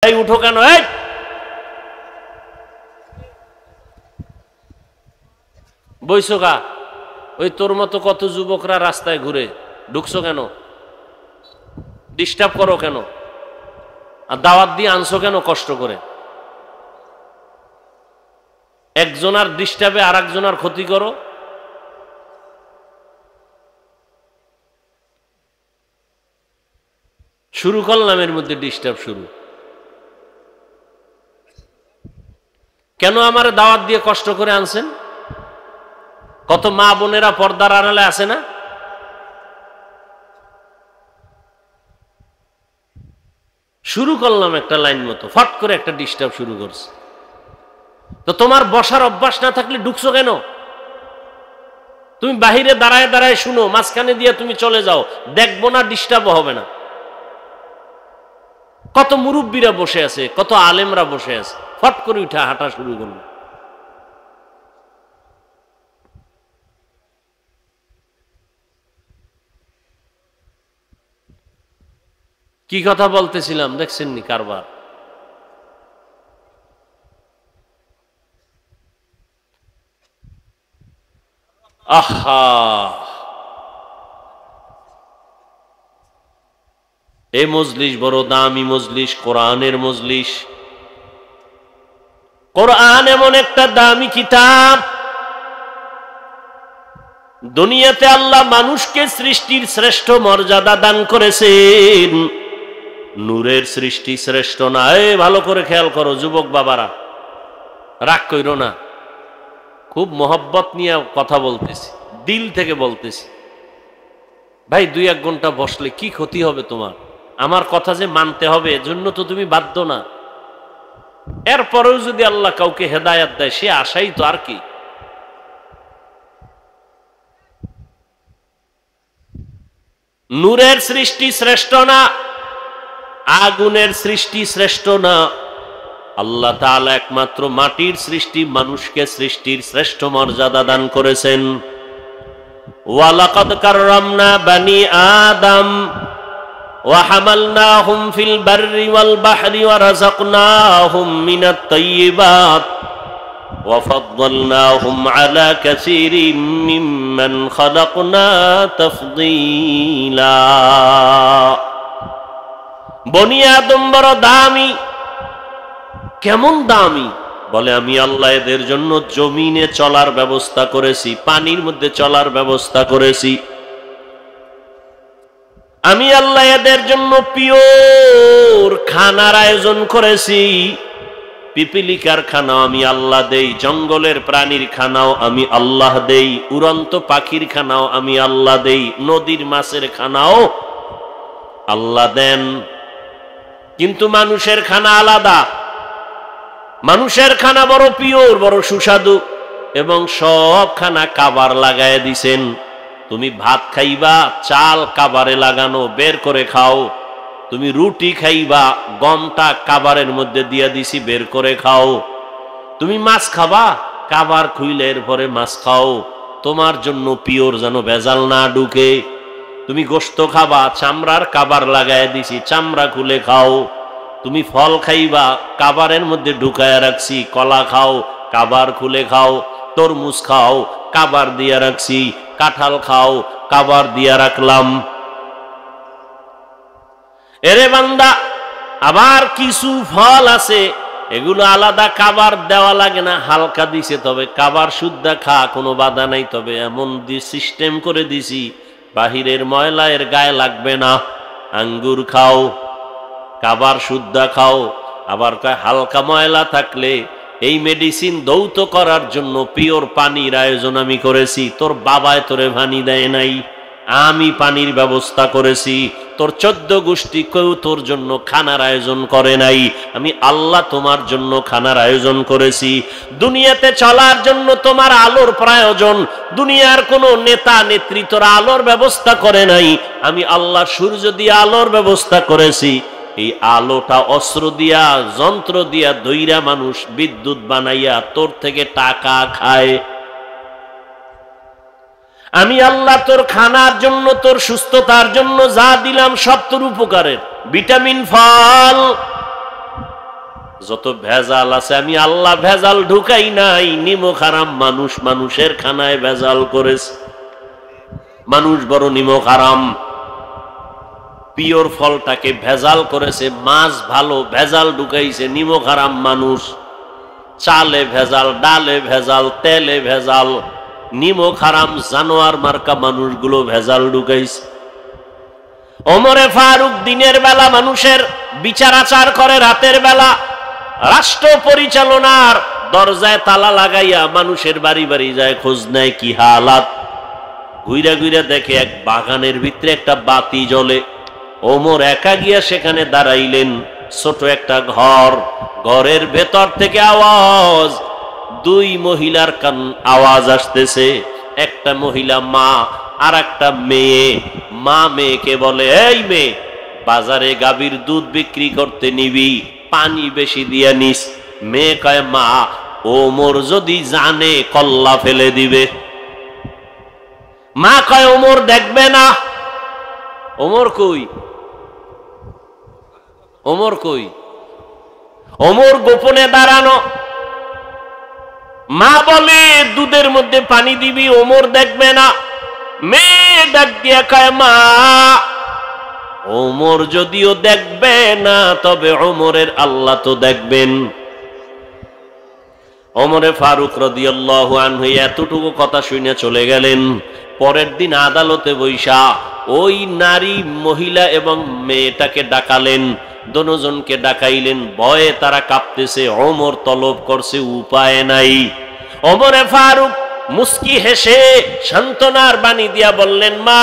এই উঠো কেন? এই বইছো গা? ওই তোর মতো কত যুবকরা রাস্তায় ঘুরে, ঢুকছো কেন? ডিস্টার্ব করো কেন? আর দাওয়াত দিয়ে আনছো কেন কষ্ট করে? একজনার ডিস্টার্বে আর একজনার ক্ষতি করো। শুরু করলাম এর মধ্যে ডিস্টার্ব শুরু। কেন আমার দাওয়াত দিয়ে কষ্ট করে আনছেন? কত মা বোনেরা পর্দার আড়ালে আছে না? শুরু করলাম একটা লাইন মতো, ফট করে একটা ডিস্টার্ব শুরু করছে। তো তোমার বসার অভ্যাস না থাকলে ঢুকছো কেন? তুমি বাহিরে দাঁড়ায় দাঁড়ায় শুনো, মাঝখানে দিয়ে তুমি চলে যাও, দেখবো না, ডিস্টার্ব হবে না। কত মুরব্বীরা বসে আছে, কত আলেমরা বসে আছে, ফট করে উঠা হাঁটা শুরু করলো। কি কথা বলতেছিলাম দেখছেন নি কারবার? আহা, এই মজলিস বড় দামি মজলিস, কোরআনের মজলিস। কোরআন এমন একটা দামি কিতাব, দুনিয়াতে আল্লাহ মানুষকে সৃষ্টির শ্রেষ্ঠ মর্যাদা দান করেছেন। নূরের সৃষ্টি শ্রেষ্ঠ না। ভালো করে খেয়াল করো যুবক বাবারা, রাগ কইরো না, খুব মহব্বত নিয়ে কথা বলতেছি, দিল থেকে বলতেছি। ভাই 2-1 ঘন্টা বসলে কি ক্ষতি হবে তোমার? আমার কথা যে মানতে হবে এজন্য তো তুমি বাধ্য না। এরপরেও যদি আল্লাহ কাউকে হেদায়াত দেয় সে আশাই তো, আর কি। নূরের সৃষ্টি শ্রেষ্ঠ না, আগুনের সৃষ্টি শ্রেষ্ঠ না। আল্লাহ তাআলা একমাত্র মাটির সৃষ্টি মানুষকে সৃষ্টির শ্রেষ্ঠ মর্যাদা দান করেছেন। ওয়ালাকাদ কাররামনা বানি আদম ওয়া হামালনাহুম ফিল বাররি ওয়াল বাহরি ওয়া রাযাকনাহুম মিনাত তাইয়্যিবাত ওয়া ফাদ্দালনাহুম আলা কাসীরিম মিম্মান খালাকনা তাফদীলা। বনি আদম বড় দামি। কেমন দামি? বলে আমি আল্লাহ এদের জন্য জমিনে চলার ব্যবস্থা করেছি, পানির মধ্যে চলার ব্যবস্থা করেছি। আমি আল্লাহ এদের জন্য পিওর খানার আয়োজন করেছি। পিপিলিকার খানাও আমি আল্লাহ দেই, জঙ্গলের প্রাণীর খানাও আমি আল্লাহ দেই, উড়ন্ত পাখির খানাও আমি আল্লাহ দেই, নদীর মাছের খানাও আল্লাহ দেন। কিন্তু মানুষের খানা আলাদা। মানুষের খানা বড় পিওর, বড় সুস্বাদু, এবং সব খানা কাবার লাগায় দিছেন। তুমি ভাত খাইবা, চাল কাবারে লাগানো, বের করে খাও। তুমি রুটি খাইবা, গমটা কাবারের মধ্যে দিয়া দিছি, বের করে খাও। তুমি মাছ খাবা, কাবার খুইলে এরপরে মাছ খাও। তোমার জন্য পিওর, যেন ভেজাল না ঢুকে। তুমি গোশত খাবা, চামড়ার কাবার লাগায় দিছি, চামড়া খুলে খাও। তুমি ফল খাইবা, কাবারের মধ্যে ঢুকায়া রাখছি, কলা খাও, কাবার খুলে খাও। তরমুজ খাও, কাবার দিয়া রাখছি, কাঁঠাল খাও, কাবার দিয়া রাখলাম। এরে বান্দা, আবার কিছু ফল আছে এগুলো আলাদা কাবার দেওয়া লাগে না, হালকা দিছে, তবে কাবার শুদ্ধা খা, কোনো বাধা নাই। তবে এমন সিস্টেম করে দিছি বাহিরের ময়লা এর গায়ে লাগবে না। আঙ্গুর খাও, কাবার শুদ্ধা খাও। আবার কয় হালকা ময়লা থাকলে এই মেডিসিন দৌত করার জন্য পিওর পানির আয়োজন আমি করেছি। তোর বাবায় তোরে পানি দেয় নাই, আমি পানির ব্যবস্থা করেছি। তোর 14 গোষ্ঠী কেউ তোর জন্য খানার আয়োজন করে নাই, আমি আল্লাহ তোমার জন্য খানার আয়োজন করেছি। দুনিয়াতে চলার জন্য তোমার আলোর প্রয়োজন। দুনিয়ার কোনো নেতা নেত্রী তোর আলোর ব্যবস্থা করে নাই, আমি আল্লাহ সূর্য দিয়ে আলোর ব্যবস্থা করেছি। এই আলোটা অস্ত্র দিয়া, যন্ত্র দিয়া দইরা মানুষ বিদ্যুৎ বানাইয়া তোর থেকে টাকা খায়। আমি আল্লাহ তোর খানার জন্য, তোর সুস্থতার জন্য যা দিলাম সব তোর উপকারের। ভিটামিন ফল, যত ভেজাল আছে আমি আল্লাহ ভেজাল ঢুকাই নাই। নিমক হারাম মানুষ মানুষের খানায় ভেজাল করেছে। মানুষ বড় নিমক হারাম, পিওর ফলটাকে ভেজাল করেছে। মাছ ভালো, ভেজাল ঢুকাইছে নিমক হারাম মানুষ। চালে ভেজাল, ডালে ভেজাল, তেলে ভেজাল, নিমক হারাম জানোয়ার মার্কা মানুষগুলো ভেজাল ঢুকাইছে। ওমরে ফারুক দিনের বেলা মানুষের বিচার আচার করে, রাতের বেলা রাষ্ট্র পরিচালনার দরজায় তালা লাগাইয়া মানুষের বাড়ি বাড়ি যায়, খোঁজ নেয় কি হালাত। ঘুইরা ঘুইরা দেখে এক বাগানের ভিতরে একটা বাতি জ্বলে। ওমর একা গিয়া সেখানে দাঁড়াইলেন। ছোট একটা ঘর, ঘরের ভেতর থেকে আওয়াজ, দুই মহিলার কান আওয়াজ আসতেছে। একটা মহিলা মা, আর একটা মেয়ে। মা মেয়েকে বলে, এই মেয়ে, বাজারে গাভীর দুধ বিক্রি করতে নিবি, পানি বেশি দিয়া নিস। মেয়ে কয়, মা, ওমর যদি জানে কল্লা ফেলে দিবে। মা কয়, ওমর দেখবে না। ওমর কই? ওমর কই? ওমর গোপনে দাঁড়ানো। মা বলে, দুধের মধ্যে পানি দিবি, ওমর দেখবে না। মেয়ে ডাক দিয়া কয়, মা, ওমর যদিও দেখবে না, তবে ওমরের আল্লাহ তো দেখবেন। ওমরে ফারুক রাদিয়াল্লাহু আনহু এতটুকু কথা শুনে চলে গেলেন। পরের দিন আদালতে বৈশা ওই নারী, মহিলা এবং মেয়েটাকে ডাকালেন। দোনোজনকে ডাকাইলেন। ভয়ে তারা কাঁপতেছে। ওমর তলব করছে, উপায় নাই। ওমরে ফারুক মুস্কি হেসে সান্ত্বনার বাণী দিয়া বললেন, মা,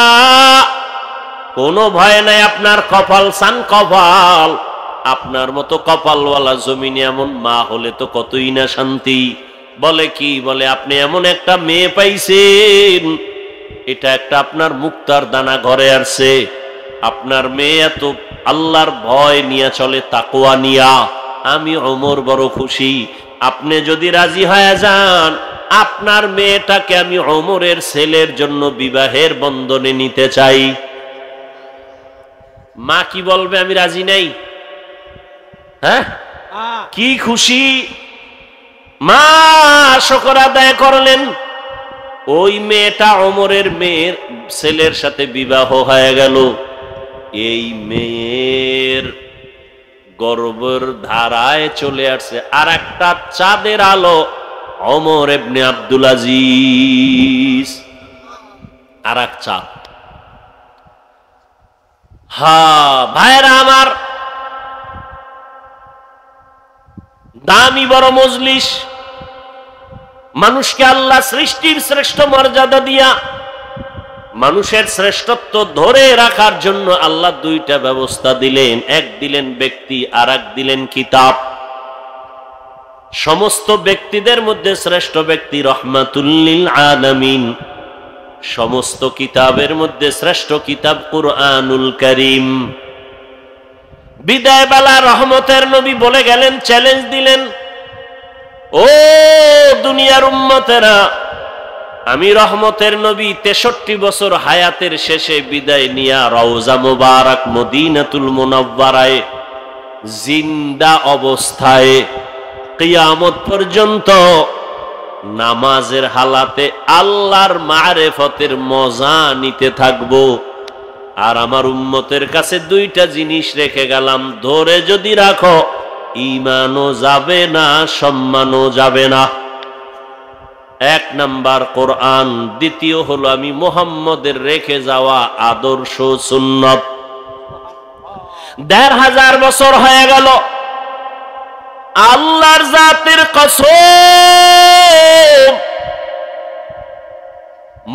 কোনো ভয় নাই, আপনার কপাল সান কপাল। আপনার মতো কপালওয়ালা জমিনে এমন মা হলে তো কতই না শান্তি। বলে কি? বলে, আপনি এমন একটা মেয়ে পাইছেন, এটা একটা আপনার মুক্তার দানা ঘরে আসছে। আপনার মেয়ে এত আল্লাহর ভয় নিয়ে চলে, তাকওয়া নিয়া। আমি ওমর বড় খুশি। আপনি যদি রাজি হয়ে যান, আপনার মেয়েটাকে আমি ওমরের ছেলের জন্য বিবাহের বন্ধনে নিতে চাই। মা কি বলবে? আমি রাজি নাই। হ্যাঁ, কি খুশি! মা শুকর আদায় করলেন। ওই মেয়েটা ওমরের মেয়ের ছেলের সাথে বিবাহ হয়ে গেল। এই মেয়ের গর্ভের ধারায় চলে আসছে আর একটা চাঁদের আলো, ওমর ইবনে আব্দুল আজিজ। আর এক চাঁদ। ভাইরা আমার, দামি বড় মজলিস। মানুষকে আল্লাহ সৃষ্টির শ্রেষ্ঠ মর্যাদা দিয়া মানুষের শ্রেষ্ঠত্ব ধরে রাখার জন্য আল্লাহ দুইটা ব্যবস্থা দিলেন। এক দিলেন ব্যক্তি, আর এক দিলেন কিতাব। সমস্ত ব্যক্তিদের মধ্যে শ্রেষ্ঠ ব্যক্তি রহমাতুল লিল আলামিন। সমস্ত কিতাবের মধ্যে শ্রেষ্ঠ কিতাব কুরআনুল কারীম। বিদায় বেলা রহমতের নবী বলে গেলেন, চ্যালেঞ্জ দিলেন, ও দুনিয়ার উম্মতেরা, আমি রহমতের নবী 63 বছর হায়াতের শেষে বিদায় নিয়া রওজা মুবারক মদিনাতুল মুনাওয়ারায় জিন্দা অবস্থায় কিয়ামত পর্যন্ত নামাজের হালাতে আল্লাহর মারেফতের মজা নিতে থাকবো। আর আমার উম্মতের কাছে দুইটা জিনিস রেখে গেলাম, ধরে যদি রাখো, ঈমানও যাবে না, সম্মানও যাবে না। এক নাম্বার কোরআন, দ্বিতীয় হলো আমি মুহাম্মদের রেখে যাওয়া আদর্শ সুন্নত। ১৫০০ বছর হয়ে গেল, আল্লাহর জাতের কসম,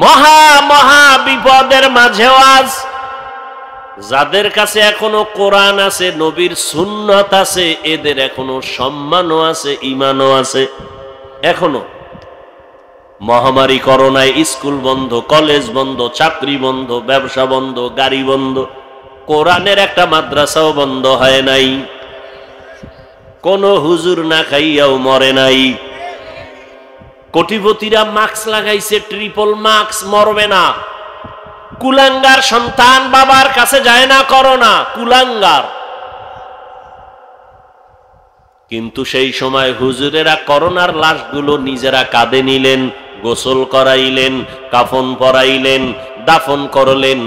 মহা মহা বিপদের মাঝেও আজ যাদের কাছে এখনো কোরআন আছে, নবীর সুন্নত আছে, এদের এখনো সম্মানও আছে, ঈমানও আছে। এখনো মহামারী করোনায় স্কুল বন্ধ, কলেজ বন্ধ, চাকরি বন্ধ, ব্যবসা বন্ধ, গাড়ি বন্ধ, কোরআনের একটা মাদ্রাসাও বন্ধ হয় নাই। কোন হুজুর না খাইয়াও মরে নাই। কোটিপতিরা মাস্ক লাগাইছে, ট্রিপল মাস্ক, মরবে না। কুলাঙ্গার সন্তান বাবার কাছে যায় না করোনা, কুলাঙ্গার। কিন্তু সেই সময় হুজুরেরা করোনার লাশগুলো নিজেরা কাঁধে নিলেন, গোসল করাইলেন, কাফন পরাইলেন, দাফন করলেন।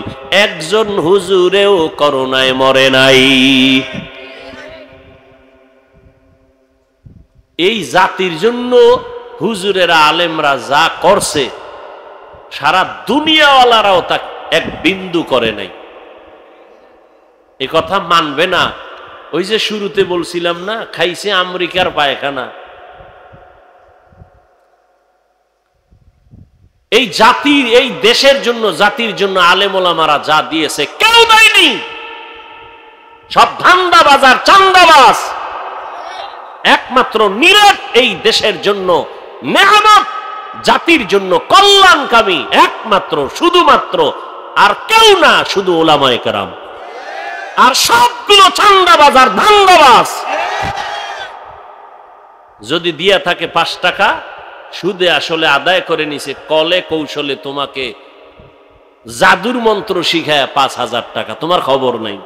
একজন হুজুরেও করোনায় মরে নাই। এই জাতির জন্য হুজুরেরা আলেমরা যা করছে সারা দুনিয়াওয়ালারাও তা এক বিন্দু করে নাই। এ কথা মানবে না। ওই যে শুরুতে বলছিলাম না, খাইছে আমেরিকার পায়খানা। এই জাতির, এই দেশের জন্য, জাতির জন্য আলেম ওলামারা যা দিয়েছে কেউ দেয়নি। সব ধান্দাবাজার, চান্দাবাজ। একমাত্র নীরব এই দেশের জন্য নেয়ামত, জাতির জন্য কল্যাণকামী একমাত্র, শুধুমাত্র, আর কেউ না, শুধু ওলামায়ে কেরাম। আর সবগুলো চান্দাবাজার, ধান্দাবাজ। যদি দিয়া থাকে 5 টাকা, সুদে আসলে আদায় করে নিছে, কলে কৌশলে তোমাকে জাদুর মন্ত্র শিখায় 5000 টাকা, তোমার খবর নাই।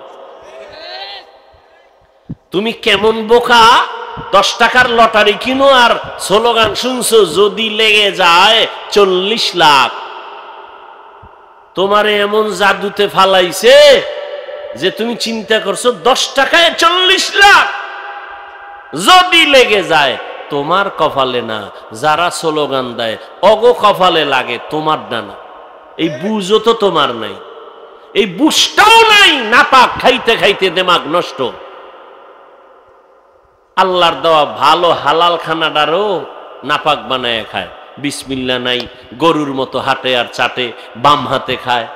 তুমি কেমন বোকা, 10 টাকার লটারি কিনো আর স্লোগান শুনছো যদি লেগে যায় 40 লাখ। তোমারে এমন জাদুতে ফালাইছে যে তুমি চিন্তা করছো 10 টাকায় 40 লাখ যদি লেগে যায়। তোমার কপালে না, যারা স্লোগান দেয় অগো কপালে লাগে, তোমার ডানা। এই বুঝও তো তোমার নাই, এই বুঝটাও নাই। নাপাক খাইতে খাইতে দিমাগ নষ্ট। আল্লাহর দেওয়া ভালো হালাল খানাটারও নাপাক বানায় খায়। বিসমিল্লাহ নাই, গরুর মতো হাঁটে আর চাটে, বাম হাতে খায়।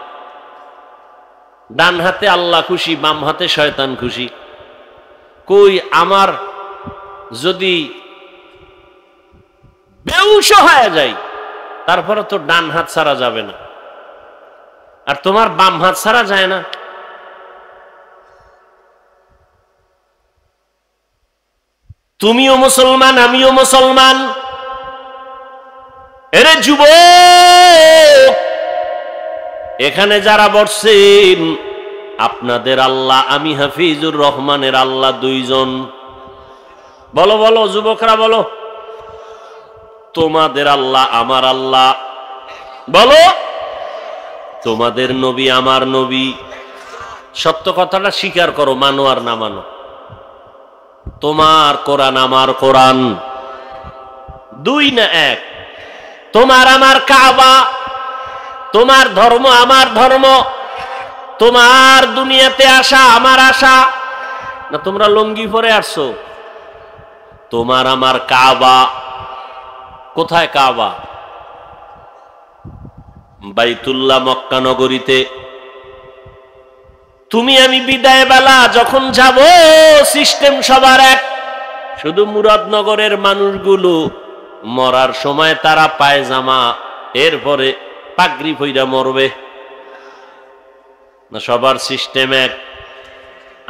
ডান হাতে আল্লাহ খুশি, বাম হাতে শয়তান খুশি। কই আমার যদি বেউস হয়ে যায় তারপরে তো ডান হাত ছাড়া যাবে না, আর তোমার বাম হাত ছাড়া যায় না। তুমিও মুসলমান, আমিও মুসলমান। এরে যুবক, এখানে যারা বসছেন আপনাদের আল্লাহ, আমি হাফিজুর রহমানের আল্লাহ 2 জন। বলো বলো যুবকরা বলো, তোমাদের আল্লাহ আমার আল্লাহ। বলো, তোমাদের নবী আমার নবী। সত্য কথাটা স্বীকার করো, মানো আর না মানো। তোমার কোরআন আমার কোরআন, 2 না 1। তোমার আমার কাবা, তোমার ধর্ম আমার ধর্ম। তোমার দুনিয়াতে আসা আমার আশা না, তোমরা লঙ্গি পরে আসছো। তোমার আমার কাবা। কোথায় কাবা? বাইতুল্লাহ মক্কা নগরীতে। তুমি আমি বিদায় বেলা যখন যাব, সিস্টেম সবার এক। শুধু মুরাদনগরের মানুষগুলো মরার সময় তারা পায়জামা, এরপরে পাগড়ি পইরা মরবে না, সবার সিস্টেম এক।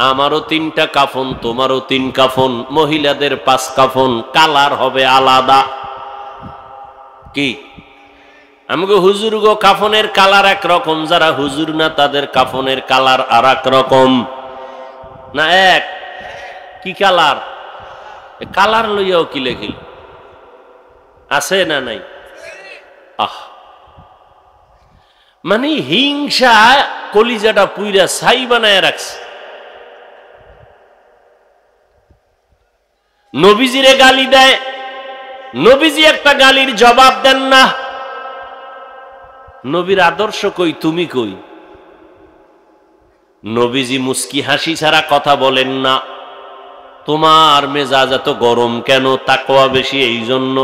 আমারও 3টা কাফন, তোমারও 3 কাফন, মহিলাদের 5 কাফন, কালার হবে আলাদা। কি আমাকে হুজুর গো কাফনের কালার একরকম, যারা হুজুর না তাদের কাফনের কালার আর এক রকম না, এক। কি কালার? কালার লইয়াও কি লেখিল আছে না নাই? আহ, মানে হিংসা কলিজাটা পুইরা ছাই বানায় রাখছে। নবীজিরে গালি দেয়, নবীজি একটা গালির জবাব দেন না। নবীর আদর্শ কই, তুমি কই? নবীজি মুস্কি হাসি ছাড়া কথা বলেন না। তোমার মেজাজ এত গরম কেন? তাকওয়া বেশি এই জন্য।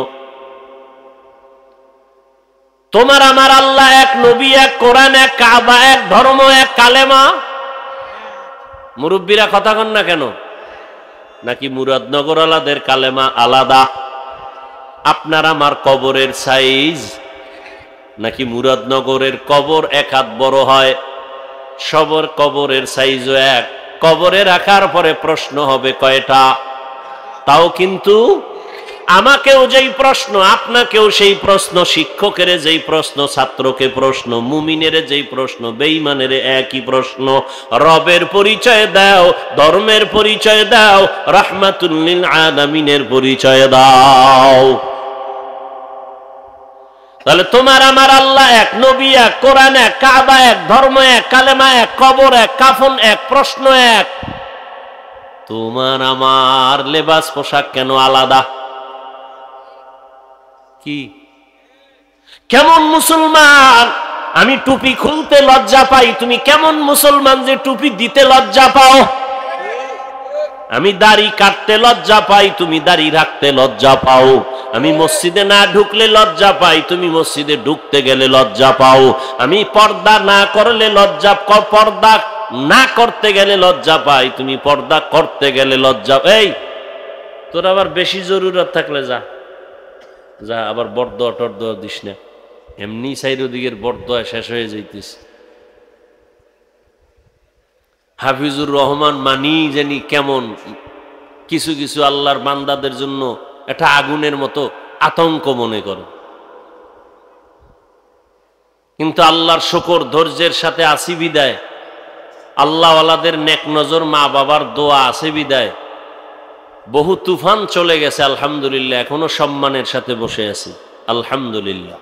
তোমার আমার আল্লাহ এক, নবী এক, কোরআন এক, কাবা এক, ধর্ম এক, কালেমা। মুরব্বীরা কথা কন না কেন? নাকি মুরাদনগর আলাদের কালেমা আলাদা? আপনার আমার কবরের সাইজ নাকি মুরাদনগরের কবর 1 হাত বড় হয়? সবর কবরের সাইজও এক। কবরে রাখার পরে প্রশ্ন হবে কয়টা? তাও কিন্তু আমাকেও যেই প্রশ্ন, আপনাকেও সেই প্রশ্ন, শিক্ষকের যেই প্রশ্ন, ছাত্রকে প্রশ্ন, মুমিনের যেই প্রশ্ন, বেঈমানের একই প্রশ্ন। রবের পরিচয় দাও, ধর্মের পরিচয় দাও, রাহমাতুল লিল আলামিনের পরিচয় দাও। তাহলে তোমার আমার আল্লাহ এক, নবী এক, কোরআন এক, কাবা এক, ধর্ম এক, কালেমা এক, কবর এক, কাফন এক, প্রশ্ন এক। তোমার আমার লেবাস পোশাক কেন আলাদা? কি কেমন মুসলমান? আমি টুপি খুলতে লজ্জা পাই, তুমি কেমন মুসলমান যে টুপি দিতে লজ্জা পাও? আমি দাড়ি কাটতে লজ্জা পাই, তুমি দাড়ি রাখতে লজ্জা পাও। আমি মসজিদে না ঢুকলে লজ্জা পাই, তুমি মসজিদে ঢুকতে গেলে লজ্জা পাও। আমি পর্দা না করলে লজ্জা, পর্দা না করতে গেলে লজ্জা পাই, তুমি পর্দা করতে গেলে লজ্জা। এই তোর আবার বেশি জরুরত থাকলে যা যা, আবার বরদোয়া টরদোয়া দিস না, এমনি চারিদিকের বরদোয়া শেষ হয়ে যাইতিস। হাফিজুর রহমান মানি জানি কেমন, কিছু কিছু আল্লাহর বান্দাদের জন্য একটা আগুনের মতো আতঙ্ক মনে করে, কিন্তু আল্লাহর শুকর, ধৈর্যের সাথে আসি বিদায়, আল্লাহওয়ালাদের নেক নজর, মা বাবার দোয়া আছে বিদায় বহু তুফান চলে গেছে, আলহামদুলিল্লাহ। এখনো সম্মানের সাথে বসে আছি, আলহামদুলিল্লাহ।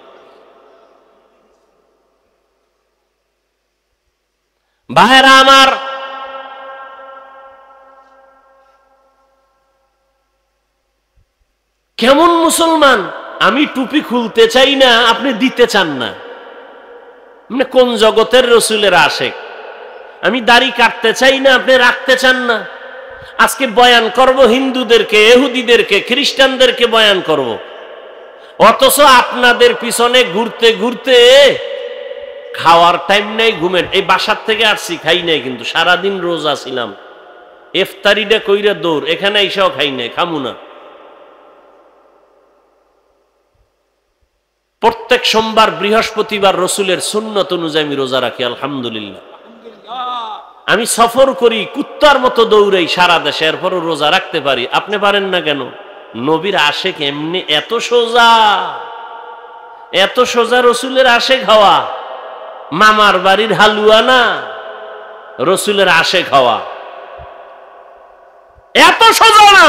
ভাইরা আমার, কেমন মুসলমান? আমি টুপি খুলতে চাই না, আপনি দিতে চান না, মানে কোন জগতের রসুলের আশেক? আমি দাড়ি কাটতে চাই না, আপনি রাখতে চান না। আজকে বয়ান করব হিন্দুদেরকে, ইহুদিদেরকে, খ্রিস্টানদেরকে বয়ান করব, অথচ আপনাদের পিছনে ঘুরতে ঘুরতে খাওয়ার টাইম নেই, ঘুমের। এই বাসার থেকে আসছি, খাই নাই, কিন্তু সারাদিন রোজা ছিলাম, ইফতারিটা কইরা দৌড়, এখানে এসেও খাই নাই, খামু না। প্রত্যেক সোমবার, বৃহস্পতিবার রসুলের সুন্নত অনুযায়ী আমি রোজা রাখি, আলহামদুলিল্লাহ। আমি সফর করি, কুত্তার মতো দৌড়াই সারা দেশে, এরপরও রোজা রাখতে পারি। আপনি পারেন না কেন? নবীর আশেক এমনি এত সোজা, এত সোজা রসুলের আশেক হওয়া। মামার বাড়ির হালুয়া না, রসুলের আশেক হওয়া এত সোজা না।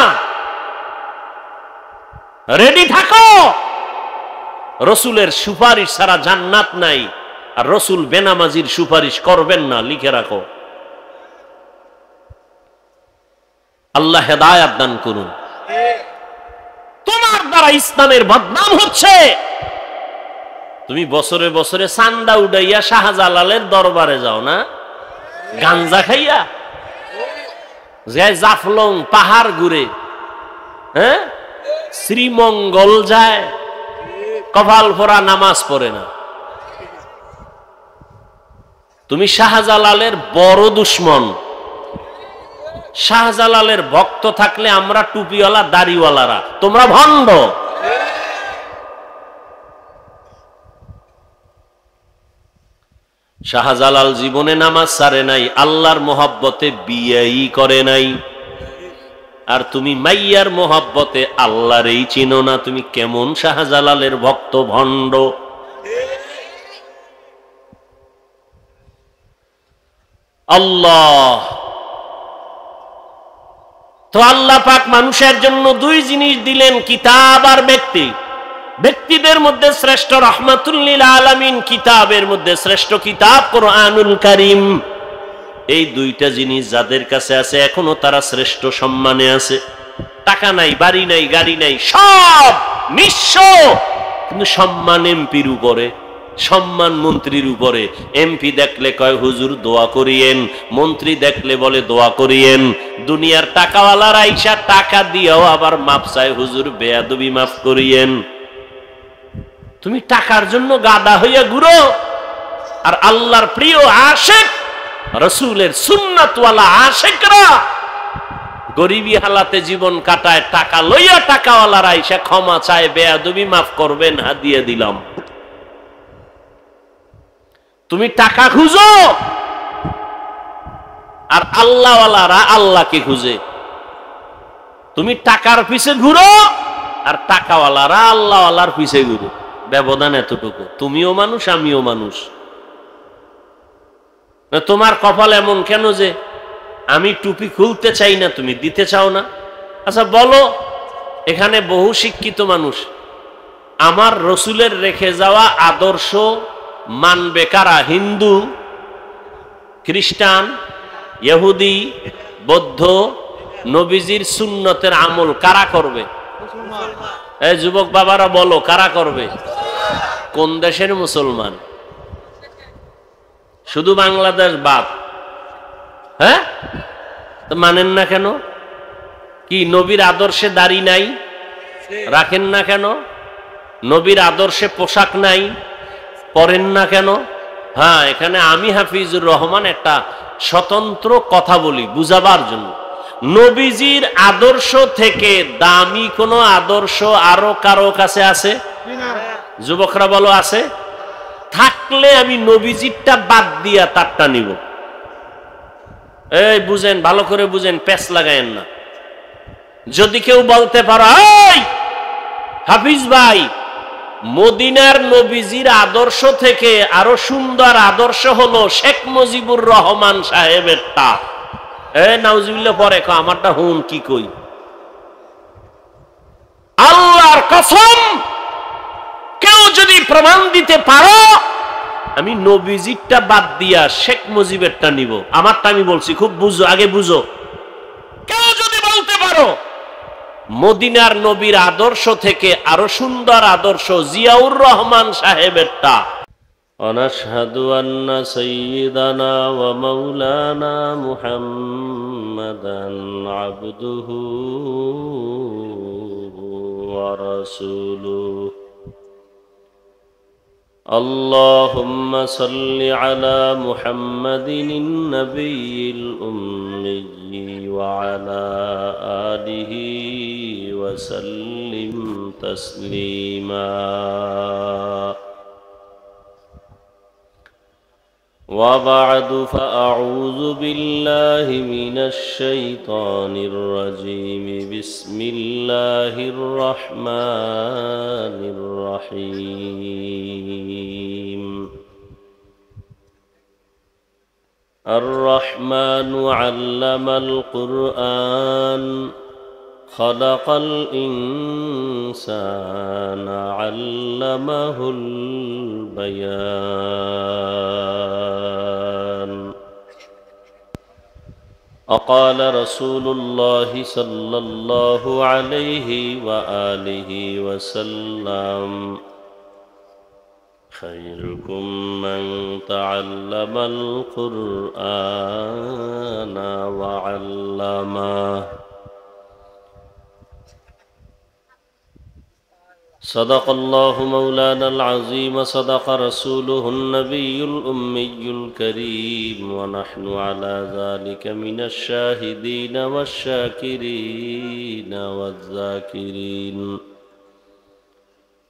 রেডি থাকো, রসুলের সুপারিশ ছাড়া জান্নাত নাই, আর রসুল বেনামাজির সুপারিশ করবেন না, লিখে রাখো। আল্লাহ হেদায়াত দান করুন। তোমার দ্বারা ইসলামের বদনাম হচ্ছে। তুমি বছরে বছরে চান্দা উড়াইয়া শাহজালালের দরবারে যাও না, গাঞ্জা খাইয়া, যে জাফলং পাহাড় ঘুরে, হ্যাঁ, শ্রীমঙ্গল যায়, কপাল পরা নামাজ পড়ে না। তুমি শাহজালালের বড় দুশ্মন। শাহজালালের ভক্ত থাকলে আমরা টুপিওয়ালা দাড়িওয়ালারা, তোমরা ভণ্ড। শাহজালাল জীবনে নামাজ ছাড়ে নাই, আল্লাহর মোহাব্বতে বিয়েই করে নাই, আর তুমি মাইয়ার মোহাব্বতে আল্লাহরই চিনো না। তুমি কেমন শাহজালালের ভক্ত, ভণ্ড। আল্লাহ তো আল্লাহ পাক মানুষের জন্য দুই জিনিস দিলেন, কিতাব আর ব্যক্তি। ব্যক্তিদের মধ্যে শ্রেষ্ঠ রাহমাতুল লিল আলামিন, কিতাবের মধ্যে শ্রেষ্ঠ কিতাব কোরআনুল কারীম। এই দুইটা জিনিস যাদের কাছে আছে, এখনো তারা শ্রেষ্ঠ সম্মানে আছে। টাকা নাই, বাড়ি নাই, গাড়ি নাই, সব নিঃস্ব, কিন্তু সম্মান এমপির উপরে, সম্মান মন্ত্রীর উপরে। এমপি দেখলে কয় হুজুর দোয়া করিয়েন, মন্ত্রী দেখলে বলে দোয়া করিয়েন। দুনিয়ার টাকাওয়ালারা আইসা টাকা দিয়েও আবার মাপ চায়, হুজুর বেয়াদবি মাফ করিয়েন। তুমি টাকার জন্য গাদা হইয়া ঘুরো, আর আল্লাহর প্রিয় আশেক, রসুলের সুন্নাতওয়ালা আশেকরা গরিবী হালাতে জীবন কাটায়, টাকা লইয়া টাকাওয়ালারা আইসা ক্ষমা চায়, বেয়াদবি মাফ করবেন, হাদিয়া দিলাম। তুমি টাকা খুঁজো, আর আল্লাহওয়ালারা আল্লাহকে খুঁজে। তুমি টাকার পিছে ঘুরো, আর টাকাওয়ালারা আল্লাহওয়ালার পিছে ঘুরে। ব্যবধান এতটুকু, তুমিও মানুষ আমিও মানুষ। তোমার কপাল এমন কেন যে আমি টুপি খুলতে চাই না, তুমি দিতে চাও না? আচ্ছা বলো, এখানে বহু শিক্ষিত মানুষ, আমার রসুলের রেখে যাওয়া আদর্শ মানবে কারা? হিন্দু, খ্রিস্টান, ইহুদি, বৌদ্ধ। নবীজির সুন্নতের আমল কারা করবে? এই যুবক বাবারা বলো, কারা করবে? কোন দেশের মুসলমান? শুধু বাংলাদেশ বাদ? হ্যাঁ, তো মানেন না কেন? কি নবীর আদর্শে দাড়ি নাই? রাখেন না কেন? নবীর আদর্শে পোশাক নাই, পরেন না কেন? হ্যাঁ, এখানে আমি হাফিজুর রহমান একটা স্বতন্ত্র কথা বলি বুঝাবার জন্য। নবীজির আদর্শ থেকে দামি কোন আদর্শ আরো কারো কাছে আছে? যুবকরা বলো, আছে? থাকলে আমি নবীজিরটা বাদ দিয়া তারটা নিব। এই বুঝেন, ভালো করে বুঝেন, প্যাচ লাগায়েন না। যদি কেউ বলতে পারো, এই হাফিজ ভাই, মদিনার নবীজির আদর্শ থেকে আরো সুন্দর আদর্শ হলো শেখ মুজিবুর রহমান সাহেবেরটা, নাউজুবিল্লাহ পরে আমারটা হুন কি কই। আল্লাহর কসম, কেউ যদি প্রমাণ দিতে পারো আমি নবীজিরটা বাদ দিয়া শেখ মুজিবেরটা নিব, আমারটা আমি বলছি, খুব বুঝো, আগে বুঝো। কেউ যদি বলতে পারো মদিনার নবীর আদর্শ থেকে আরো সুন্দর আদর্শ জিয়াউর রহমান সাহেবেরটা, অনাশহাদু আন্না সাইয়্যিদানা ওয়া মাওলানা মুহাম্মাদান আবদুহু ওয়া রাসূলুহু। আল্লাহুম্মা সাল্লি আলা মুহাম্মাদিন নাবিয়্যিল উম্মিয়্যি ওয়া আলা আলিহি ওয়া সাল্লিম তাসলিমা। وبعد فأعوذ بالله من الشيطان الرجيم. بسم الله الرحمن الرحيم. الرحمن علم القرآن خلق الإنسان علمه البيان. وقال رسول الله صلى الله عليه وآله وسلم خيركم من تعلم القرآن وعلمه. صدق الله مولانا العظيم، صدق رسوله النبي الأمي الكريم، ونحن على ذلك من الشاهدين والشاكرين والذاكرين،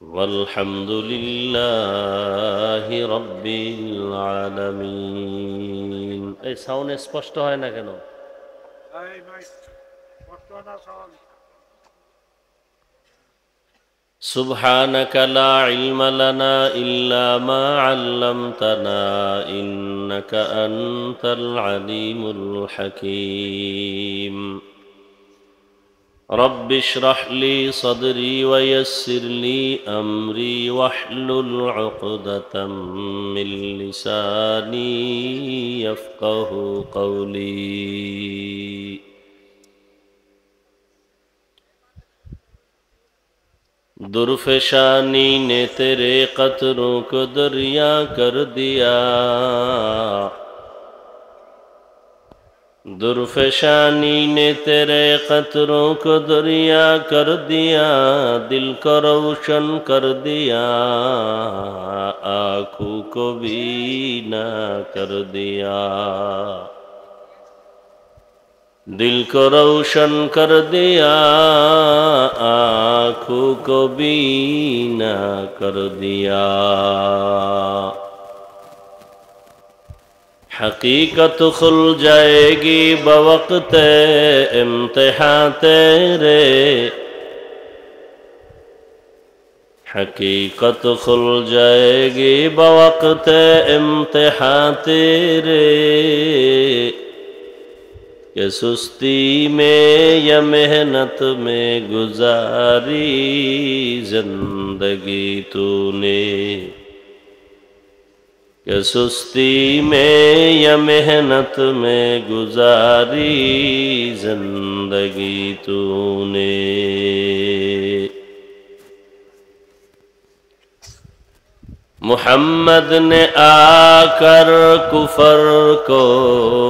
والحمد لله رب العالمين. এই সাউন্ড স্পষ্ট হয় না কেন? سبحانك لا علم لنا إلا ما علمتنا إنك أنت العليم الحكيم. رب اشرح لي صدري ويسر لي أمري واحلل عقدة من لساني يفقه قولي. दुर्फेशानी ने तेरे कतरों को दरिया कर दिया, दुर्फेशानी ने तेरे कतरों को दरिया कर दिया, दिल को रोशन कर दिया, आँखों को बीना कर दिया, दिल को रोशन कर दिया, आँखों को बीना कर दिया. हकीकत खुल जाएगी बवक़्ते इम्तिहान तेरे, हकीकत खुल जाएगी बवक्त इम्तिहान तेरे कि सुस्ती में या मेहनत में गुजारी जिंदगी तूने कि सुस्ती में या मेहनत में गुजारी जिंदगी तूने। मुहम्मद ने आकर कुफर को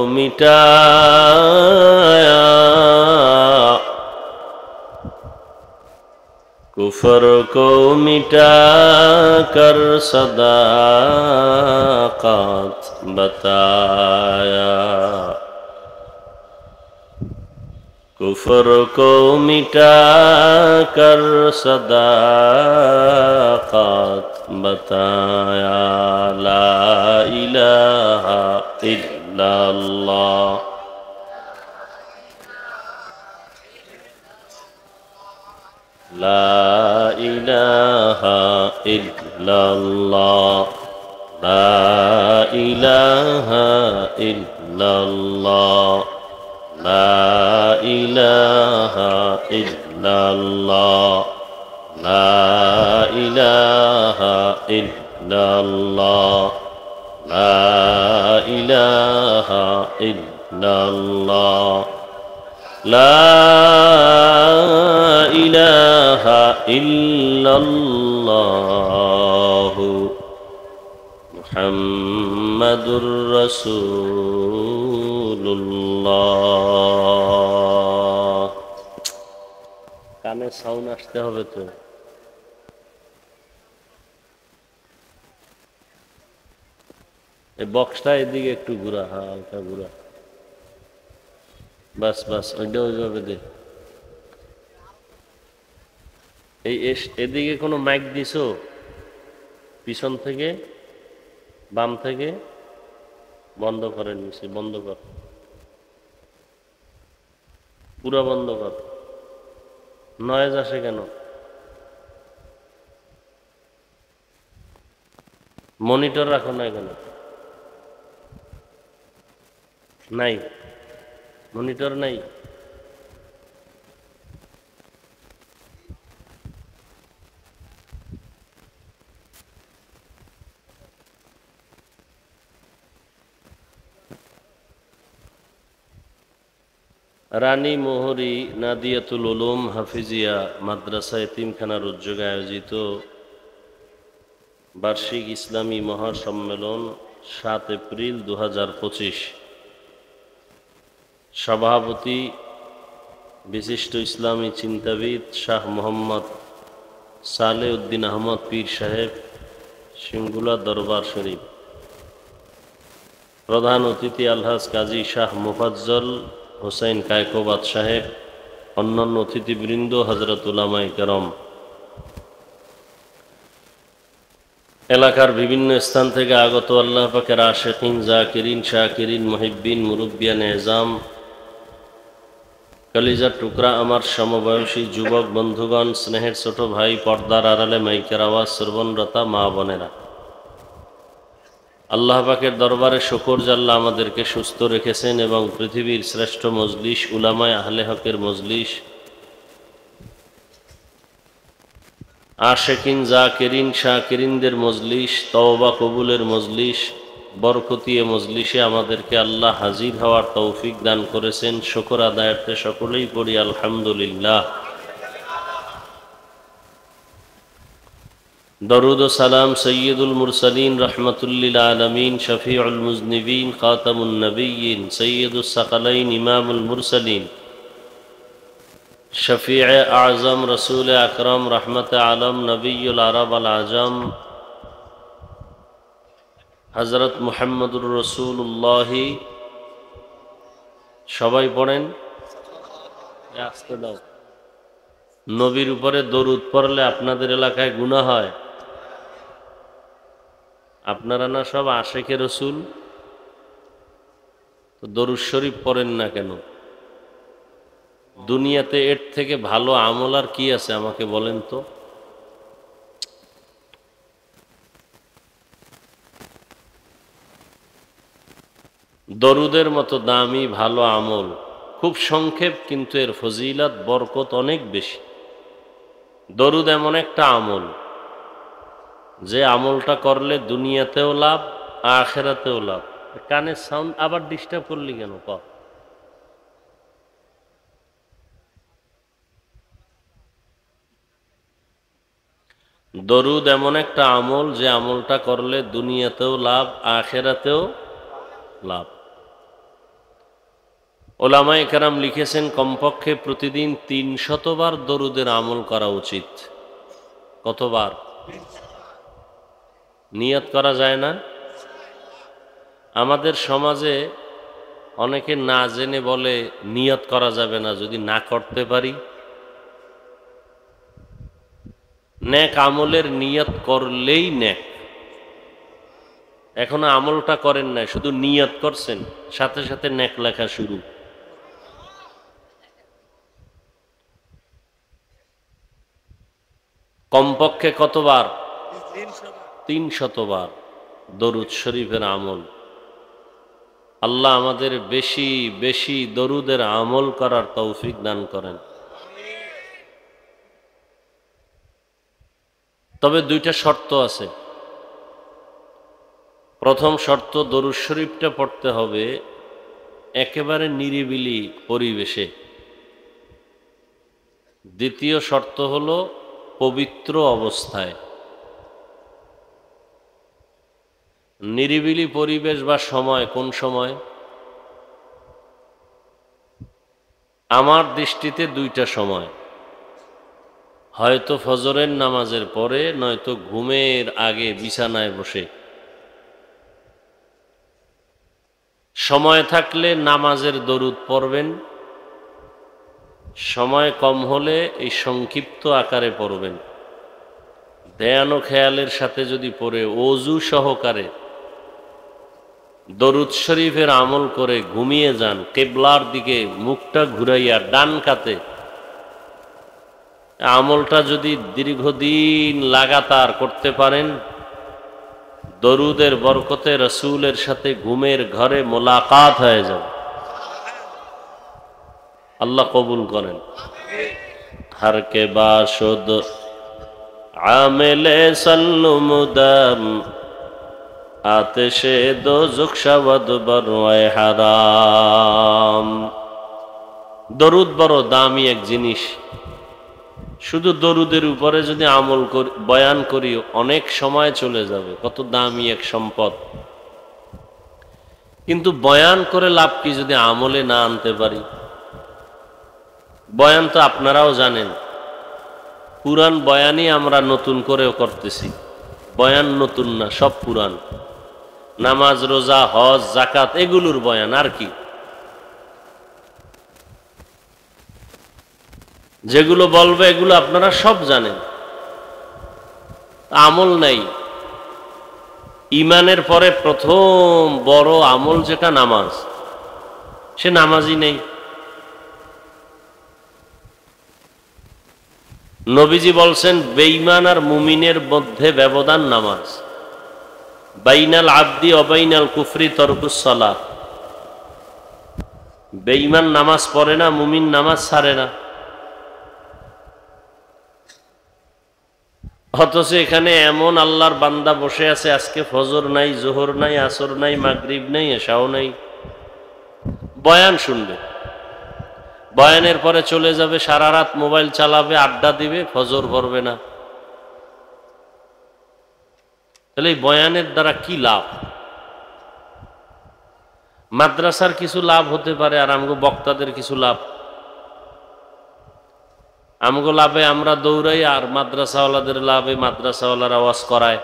मिटाया, कुफर को मिटा कर सदाकत बताया, कुफर को मिटा कर सदाकत बताया। ला इलाहा इल्लल्लाह, ला इलाहा इल्लल्लाह, ला इलाहा इल्लल्लाह, ला इलाहा इल्लल्लाह, ला इलाहा इल्लल्लाह, ला इलाहा इल्लल्लाह, ला इलाहा इल्लल्लाह मुहम्मदुर रसूलुल्लाह। কানে সাউন্ড আসতে হবে তো। এই বক্সটা এদিকে একটু ঘুরা, হালকা ঘুরা, বাস বাস, ওইটা ওইভাবে দে। এই এদিকে কোনো মাইক দিছো? পিছন থেকে, বাম থেকে বন্ধ করে নিছি, বন্ধ কর, পুরো বন্ধ কর। নয়েজ আসে কেন? মনিটর রাখো না কেন? নাই, মনিটর নাই। রানী মোহরী নাদিয়াতুল উলুম হাফিজিয়া মাদ্রাসা এতিমখানার উদ্যোগে আয়োজিত বার্ষিক ইসলামী মহাসম্মেলন ৭ এপ্রিল ২০২৫। সভাপতি বিশিষ্ট ইসলামী চিন্তাবিদ শাহ মোহাম্মদ সালেহ উদ্দিন আহমদ পীর সাহেব, সিঙ্গুলা দরবার শরীফ। প্রধান অতিথি আলহাজ কাজী শাহ মুফাজ্জল হোসেন কায়কোবাদ সাহেব, অন্যান্য অতিথিবৃন্দ, হযরত উলামায়ে কেরাম। এলাকার বিভিন্ন স্থান থেকে আগত আল্লাহ পাকের আশিকিন, জাকিরিন, শাকিরিন, মুহিব্বিন, মুরব্বিয়ান এজাম, কলিজার টুকরা আমার সমবয়সী যুবক বন্ধুগণ, স্নেহের ছোট ভাই, পর্দার আড়ালে মাইকের আওয়াজ শ্রবণরতা মা বোনেরা, আল্লাহ পাকের দরবারে শুকর যে আল্লাহ আমাদেরকে সুস্থ রেখেছেন এবং পৃথিবীর শ্রেষ্ঠ মজলিস উলামায়ে আহলে হকের মজলিস, আশিকিন, জাকিরিন, শাকিরিনদের মজলিস, তওবা কবুলের মজলিস, বরকতিয়ে মজলিসে আমাদেরকে আল্লাহ হাজির হওয়ার তৌফিক দান করেছেন। শুকর আদায়ার্থে সকলেই পড়ি আলহামদুলিল্লাহ। দরুদ ও সালাম সৈয়দুল মুরসালিন রহমতুল্লিল আলমিন, শফিউল মুজনিবিন, খাতামুন নবিয়্যিন, সৈয়দুস সাকালাইন, ইমামুল মুরসালিন, শফিয়ে আজম, রসুল আকরম, রহমত আলম, নবিয়ুল আরব আল আজম, হযরত মুহাম্মদুর রাসূলুল্লাহ। সবাই পড়েন। আস্তে দাও। নবীর উপরে দরুদ পড়লে আপনাদের এলাকায় গুনাহ হয়? আপনারা না সব আশিকে রসুল, তো দরুদ শরীফ পড়েন না কেন? দুনিয়াতে এর থেকে ভালো আমল আর কি আছে আমাকে বলেন তো? দরুদের মতো দামি ভালো আমল খুব সংক্ষেপ, কিন্তু এর ফজিলত বরকত অনেক বেশি। দরুদ এমন একটা আমল যে আমলটা করলে দুনিয়াতেও লাভ, আখিরাতেও লাভ। কানের সাউন্ড আবার ডিস্টার্ব করলি কেন? দরুদ এমন একটা আমল যে আমলটা করলে দুনিয়াতেও লাভ, আখিরাতেও লাভ। ওলামায়ে কেরাম লিখেছেন কমপক্ষে প্রতিদিন ৩০০ বার দরুদের আমল করা উচিত। কতবার? নিয়ত করা যায় না? আমাদের সমাজে অনেকে না জেনে বলে নিয়ত করা যাবে না, যদি না করতে পারি। নেক আমলের নিয়ত করলেই নেক। এখনো আমলটা করেন নাই, শুধু নিয়ত করছেন, সাথে সাথে নেক লেখা শুরু। কমপক্ষে কতবার? ৩০০ বার দরুদ শরীফের আমল। আল্লাহ আমাদের বেশি বেশি দরুদের আমল করার তৌফিক দান করেন। তবে দুইটা শর্ত আছে। প্রথম শর্ত, দরুদ শরীফটা পড়তে হবে একেবারে নিরিবিলি পরিবেশে। দ্বিতীয় শর্ত হলো পবিত্র অবস্থায়। নিরিবিলি পরিবেশ বা সময়, কোন সময়? আমার দৃষ্টিতে দুইটা সময়, হয়তো ফজরের নামাজের পরে, নয়তো ঘুমের আগে বিছানায় বসে। সময় থাকলে নামাজের দরুদ পড়বেন, সময় কম হলে এই সংক্ষিপ্ত আকারে পড়বেন। ধ্যান ও খেয়ালের সাথে যদি পড়ে ওযু সহকারে দরুদ শরীফের আমল করে ঘুমিয়ে যান, কিবলার দিকে মুখটা ঘুরাইয়া ডান কাতে, আমলটা যদি দীর্ঘদিন লাগাতার করতে পারেন, দরুদের বরকতে রসুলের সাথে ঘুমের ঘরে মোলাকাত হয়ে যাবে। আল্লাহ কবুল করেন। हर के बाशुद आमिले सल्लु मुदम आतिशे दोज़ख शवद बरए হারাম। দরুদ বড় দামি এক জিনিস। শুধু দরুদের উপরে যদি আমল করি, বয়ান করি, অনেক সময় চলে যাবে। কত দামি এক সম্পদ। কিন্তু বয়ান করে লাভ কি যদি আমলে না আনতে পারি? বয়ান তো আপনারাও জানেন, পুরান বয়ানই আমরা নতুন করেও করতেছি। বয়ান নতুন না, সব পুরান। নামাজ, রোজা, হজ, যাকাত এগুলোর বয়ান, আর কি। যেগুলো বলবে এগুলো আপনারা সব জানেন। আমল নাই। ইমানের পরে প্রথম বড় আমল যেটা নামাজ, সে নামাজই নেই। নবীজি বলছেন বেঈমান আর মুমিনের মধ্যে ব্যবধান নামাজ। বাইনাল আবদি অবাইনাল কুফরি তরকুস সালাত। বেঈমান নামাজ পড়ে না, মুমিন নামাজ ছাড়ে না। অথচ এখানে এমন আল্লাহর বান্দা বসে আছে, আজকে ফজর নাই, জোহর নাই, আসর নাই, মাগরিব নাই, এশাও নাই, বয়ান শুনবে। বয়ানের পরে চলে যাবে, সারা রাত মোবাইল চালাবে, আড্ডা দিবে, ফজর পড়বে না। তাহলে এই বয়ানের দ্বারা কি লাভ? মাদ্রাসার কিছু লাভ হতে পারে, আর আমগো বক্তাদের কিছু লাভ। আমগো লাভে আমরা দৌড়াই, আর মাদ্রাসাওয়ালাদের লাভে মাদ্রাসাওয়ালারা ওয়াজ করায়।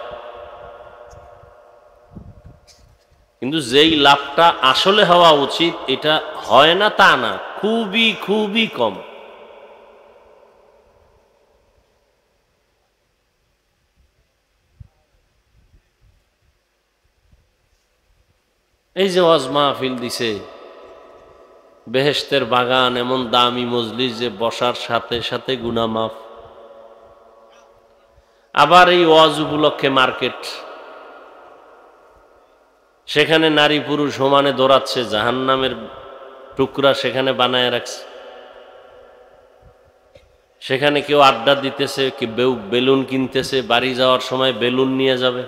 কিন্তু যেই লাভটা আসলে হওয়া উচিত, এটা হয় না তা না, খুবই খুবই কম। এই যে ওয়াজ মাহফিল দিছে, বেহেশতের বাগান, এমন দামি মজলিস যে বসার সাথে সাথে গুনাহ মাফ। আবার এই ওয়াজ উপলক্ষে মার্কেট, সেখানে নারী পুরুষ সমানে দৌড়াচ্ছে, জাহান্নামের টুকরা সেখানে বানায় রাখছে। সেখানে কেউ আড্ডা দিতেছে, কেউ বেলুন কিনতেছে, বাড়ি যাওয়ার সময় বেলুন নিয়ে যাবে।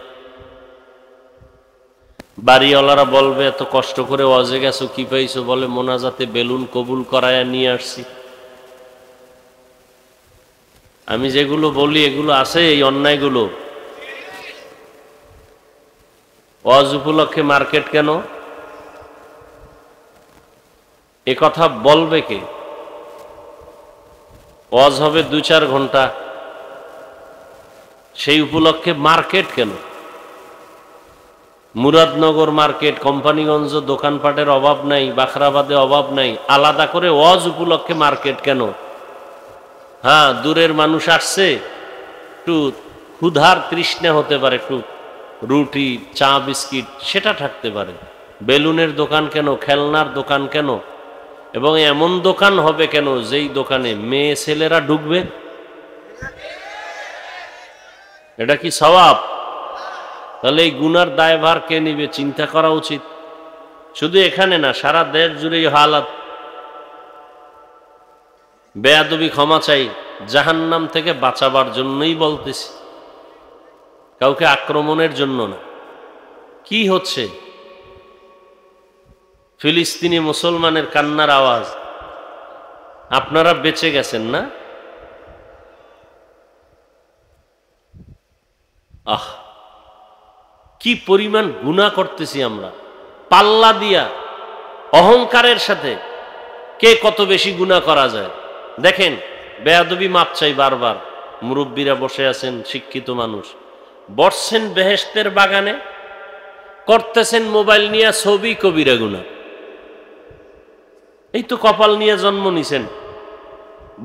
বাড়িওয়ালারা বলবে এত কষ্ট করে ওয়াজে গেছো কি পাইছো? বলে মোনাজাতে বেলুন কবুল করায়া নিয়ে আসছি। আমি যেগুলো বলি এগুলো আছে, এই অন্যায়গুলো। ওয়াজ উপলক্ষে মার্কেট কেন? এ কথা বলবে কে? ওয়াজ হবে 2-4 ঘন্টা, সেই উপলক্ষে মার্কেট কেন? মুরাদনগর মার্কেট, কোম্পানিগঞ্জ দোকানপাটের অভাব নাই, বাখরাবাদে অভাব নাই, আলাদা করে ওয়াজ উপলক্ষে মার্কেট কেন? হ্যাঁ, দূরের মানুষ আসছে, একটু ক্ষুধার তৃষ্ণা হতে পারে, একটু রুটি চা বিস্কিট সেটা থাকতে পারে। বেলুনের দোকান কেন? খেলনার দোকান কেন? এবং এমন দোকান হবে কেন যেই দোকানে মেয়ে ছেলেরা ঢুকবে? এটা কি সওয়াব? তাহলে এই গুনার দায়ভার কে নিবে? চিন্তা করা উচিত। শুধু এখানে না, সারা দেশ জুড়ে এই হালাত। বেয়াদবি ক্ষমা চাই, জাহান্নাম থেকে বাঁচাবার জন্যই বলতেছি, কাউকে আক্রমণের জন্য না। কি হচ্ছে? ফিলিস্তিনি মুসলমানের কান্নার আওয়াজ। আপনারা বেঁচে গেছেন না? আহ, কি পরিমাণ গুনাহ করতেছি আমরা! পাল্লা দিয়া অহংকারের সাথে কে কত বেশি গুনাহ করা যায় দেখেন। বেয়াদবি মাপ চাই বারবার। মুরব্বীরা বসে আছেন, শিক্ষিত মানুষ বসছেন বেহেশতের বাগানে, করতেছেন মোবাইল নিয়ে ছবি, কবিরা গুনাহ। এই তো কপাল নিয়ে জন্ম নিছেন,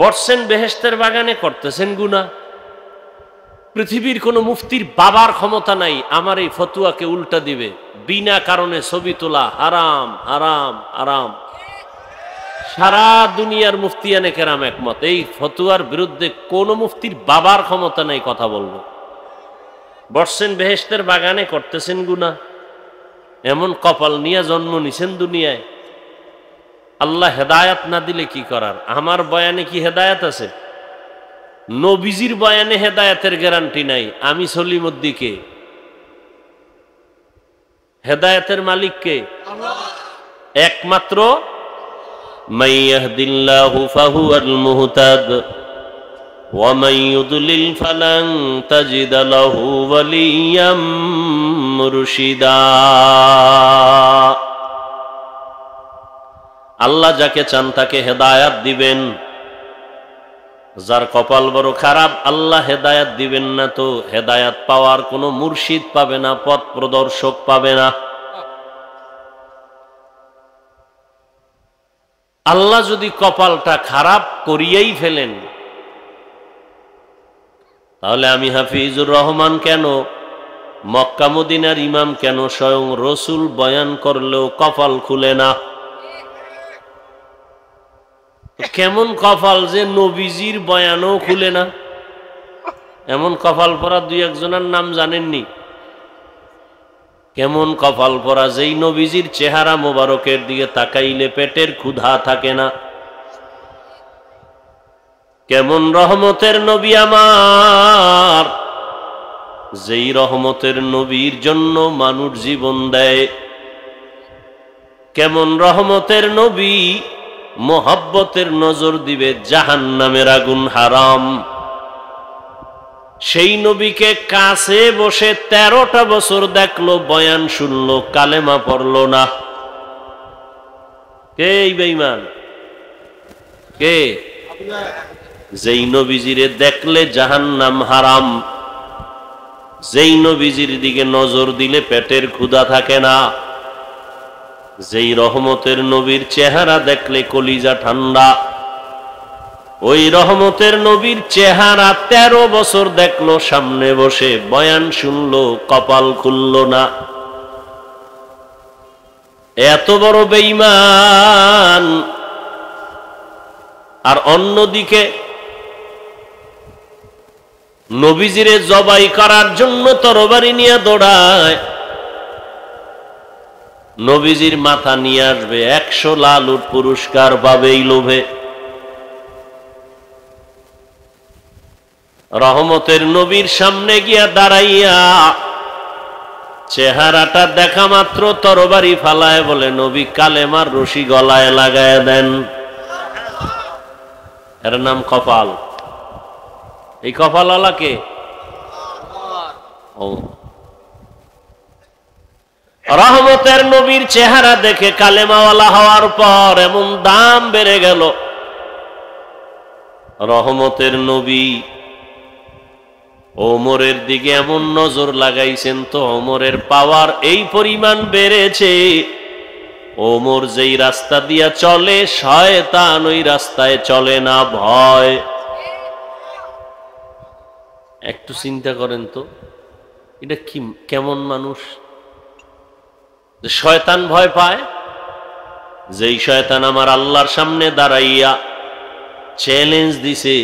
বসছেন বেহেশতের বাগানে, করতেছেন গুনাহ। পৃথিবীর কোন মুফতির বাবার ক্ষমতা নাই আমার এই ফতুয়াকে উল্টা দিবে। বিনা কারণে ছবি তোলা হারাম, হারাম, হারাম। সারা দুনিয়ার মুফতিয়ানে কেরাম একমত, এই ফতুয়ার বিরুদ্ধে কোন মুফতির বাবার ক্ষমতা নাই কথা বলবো। বসছেন বেহেশতের বাগানে, করতেছেন গুনাহ। এমন কপাল নিয়ে জন্ম নিছেন দুনিয়ায়। আল্লাহ হেদায়াত না দিলে কি করার? আমার বয়ানে কি হেদায়াত আছে? নবীজির বয়ানে হেদায়াতের গ্যারান্টি নাই। আমি সলিমুদ্দিকে, হেদায়াতের মালিক কে? একমাত্র মান ইয়াহদিল্লাহু ফাহুয়াল মুহতাদ ওয়া মান ইউদ্লিল ফালান তাজিদ লাহু ওয়ালিয়্যাম মুরশিদা। আল্লাহ যাকে চান তাকে হেদায়াত দিবেন। যার কপাল বড় খারাপ, আল্লাহ হেদায়াত দিবেন না, তো হেদায়াত পাওয়ার কোনো মুর্শিদ পাবে না, পথ প্রদর্শক পাবে না। আল্লাহ যদি কপালটা খারাপ করিয়েই ফেলেন, তাহলে আমি হাফিজুর রহমান কেন, মক্কা মদিনার ইমাম কেন, স্বয়ং রসুল বয়ান করলেও কপাল খুলে না? কেমন কপাল যে নবীজির বয়ানও খুলে না? এমন কপাল পরা 2-1 নাম জানেননি? কেমন কপাল পরা যেই নবীজির চেহারা মোবারকের দিকে তাকাইলে পেটের ক্ষুধা থাকে না? কেমন রহমতের নবী আমার, যেই রহমতের নবীর জন্য মানুষ জীবন দেয়। কেমন রহমতের নবী, মোহাব্বতের নজর দিবে জাহান্নামের আগুন হারাম। সেই নবীকে কাছে বসে 13টা বছর দেখলো, বয়ান শুনলো, কালেমা পড়লো না। কে এই বেঈমান? কে? যেই নবীজিরে দেখলে জাহান্নাম হারাম, যেই নবীজির দিকে নজর দিলে পেটের ক্ষুধা থাকে না, যেই রহমতের নবীর চেহারা দেখলে কলিজা ঠান্ডা, ওই রহমতের নবীর চেহারা 13 বছর দেখলো, সামনে বসে বয়ান শুনলো, কপাল খুলল না। এত বড় বেঈমান। আর অন্যদিকে নবীজিরে জবাই করার জন্য তরবারি নিয়ে দৌড়ায়, নবীজির মাথা নিয়ে আসবে, 100 লাল উট পুরস্কার পাবে এই লোভে। রহমতের নবীর সামনে গিয়া দাঁড়াইয়া চেহারাটা দেখা মাত্র তরবারি ফালায় বলে, নবী কালেমার রশি গলায় লাগায় দেন। এর নাম কপাল। এই কপাল আলাকে রহমতের নবীর চেহারা দেখে কালেমাওয়ালা হওয়ার পর এমন দাম বেড়ে গেল। রহমতের নবী ওমরের দিকে এমন নজর লাগাইছেন তো ওমরের পাওয়ার এই পরিমাণ বেড়েছে, ওমর যেই রাস্তা দিয়া চলে শয়তান ওই রাস্তায় চলে না, ভয়। একটু চিন্তা করেন তো, এটা কি কেমন মানুষ যে শয়তান ভয় পায়? যেই শয়তান আমার আল্লাহর সামনে দাঁড়াইয়া চ্যালেঞ্জ দিছে,